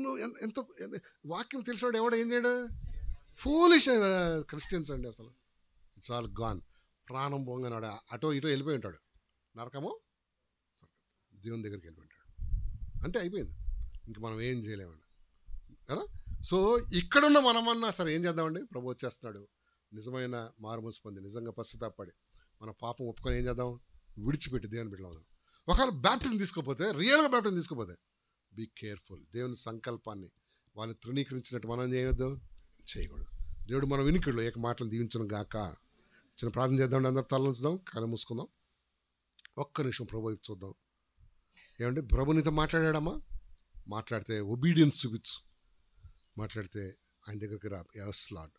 నువ్వు ఎంత వాక్యం తెలిసినాడు ఎవడో ఏం చేయడు? ఫూలిష్ క్రిస్టియన్స్ అండి అసలు. It's all gone. ప్రాణం పొంగనాడు అటో ఇటో వెళ్ళిపోయి ఉంటాడు, నరకమో దేవుని దగ్గరికి వెళ్ళిపోయి ఉంటాడు. అంటే అయిపోయింది, ఇంక మనం ఏం చేయలేమండి కదా. సో ఇక్కడున్న మనమన్నా సరే ఏం చేద్దామండి? ప్రభు వచ్చేస్తున్నాడు. నిజమైన మారుమూసి పొంది నిజంగా పశ్చాత్తాపడి మన పాపం ఒప్పుకొని ఏం చేద్దాం? విడిచిపెట్టి దేవుని బిడ్డలు అవుదాం. ఒకవేళ బ్యాప్టిజం తీసుకోపోతే, రియల్గా బ్యాప్టిజం తీసుకోపోతే బీ కేర్ఫుల్. దేవుని సంకల్పాన్ని వాళ్ళు తృణీకరించినట్టు మనం చేయొద్దు, చేయకూడదు. దేవుడు మన వినికిడిలో ఏక మాటలు దీవించను గాక. చిన్న ప్రార్థన చేద్దాం, అందరూ తల ఉంచుదాం, కళ్ళు మూసుకుందాం, ఒక్క నిమిషం ప్రభు వైపు చూద్దాం. ఏమంటే ప్రభు నీతో మాట్లాడాడమ్మా? మాట్లాడితే ఒబీడియన్స్ చూపించు, మాట్లాడితే ఆయన దగ్గరికి రా. ఎస్ లార్డ్,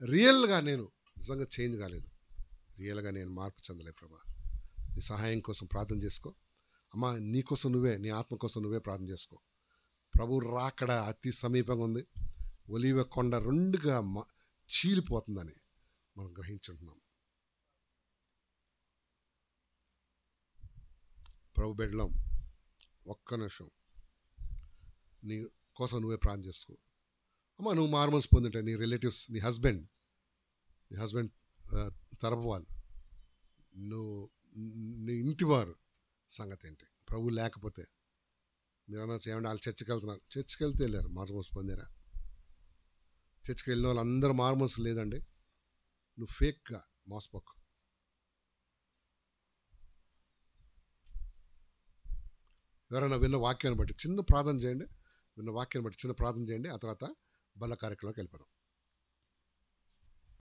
రియల్గా నేను నిజంగా చేంజ్ కాలేదు, రియల్గా నేను మార్పు చెందలే ప్రభా, నీ సహాయం కోసం ప్రార్థన చేసుకో అమ్మా. నీకోసం నువ్వే, నీ ఆత్మ కోసం నువ్వే ప్రార్థన చేసుకో. ప్రభు రాకడ అతి సమీపంగా ఉంది. ఒలీవ కొండ రెండుగా చీలిపోతుందని మనం గ్రహించుంటున్నాం. ప్రభు బిడ్డలం, ఒక్క నిమిషం నీ కోసం నువ్వే ప్రార్థన చేసుకో అమ్మా. నువ్వు మారుమనసు పొందింటే నీ రిలేటివ్స్, నీ హస్బెండ్ తరపు వాళ్ళు, నీ ఇంటి వారు సంగతి ఏంటి? ప్రభు లేకపోతే మీరు అనొచ్చు, ఏమంటే వాళ్ళు చర్చికి వెళ్తున్నారు. చర్చికి వెళ్తే వెళ్ళారు, మారుమనసు పొందారా? చర్చికి వెళ్ళిన వాళ్ళు అందరూ మారుమనసు లేదండి. నువ్వు ఫేక్గా మోసపోకు. ఎవరైనా విన్న వాక్యాన్ని బట్టి చిన్న ప్రార్థన చేయండి, విన్న వాక్యాన్ని బట్టి చిన్న ప్రార్థన చేయండి. ఆ తర్వాత బల్ల కార్యక్రమంలోకి వెళ్ళిపోదాం.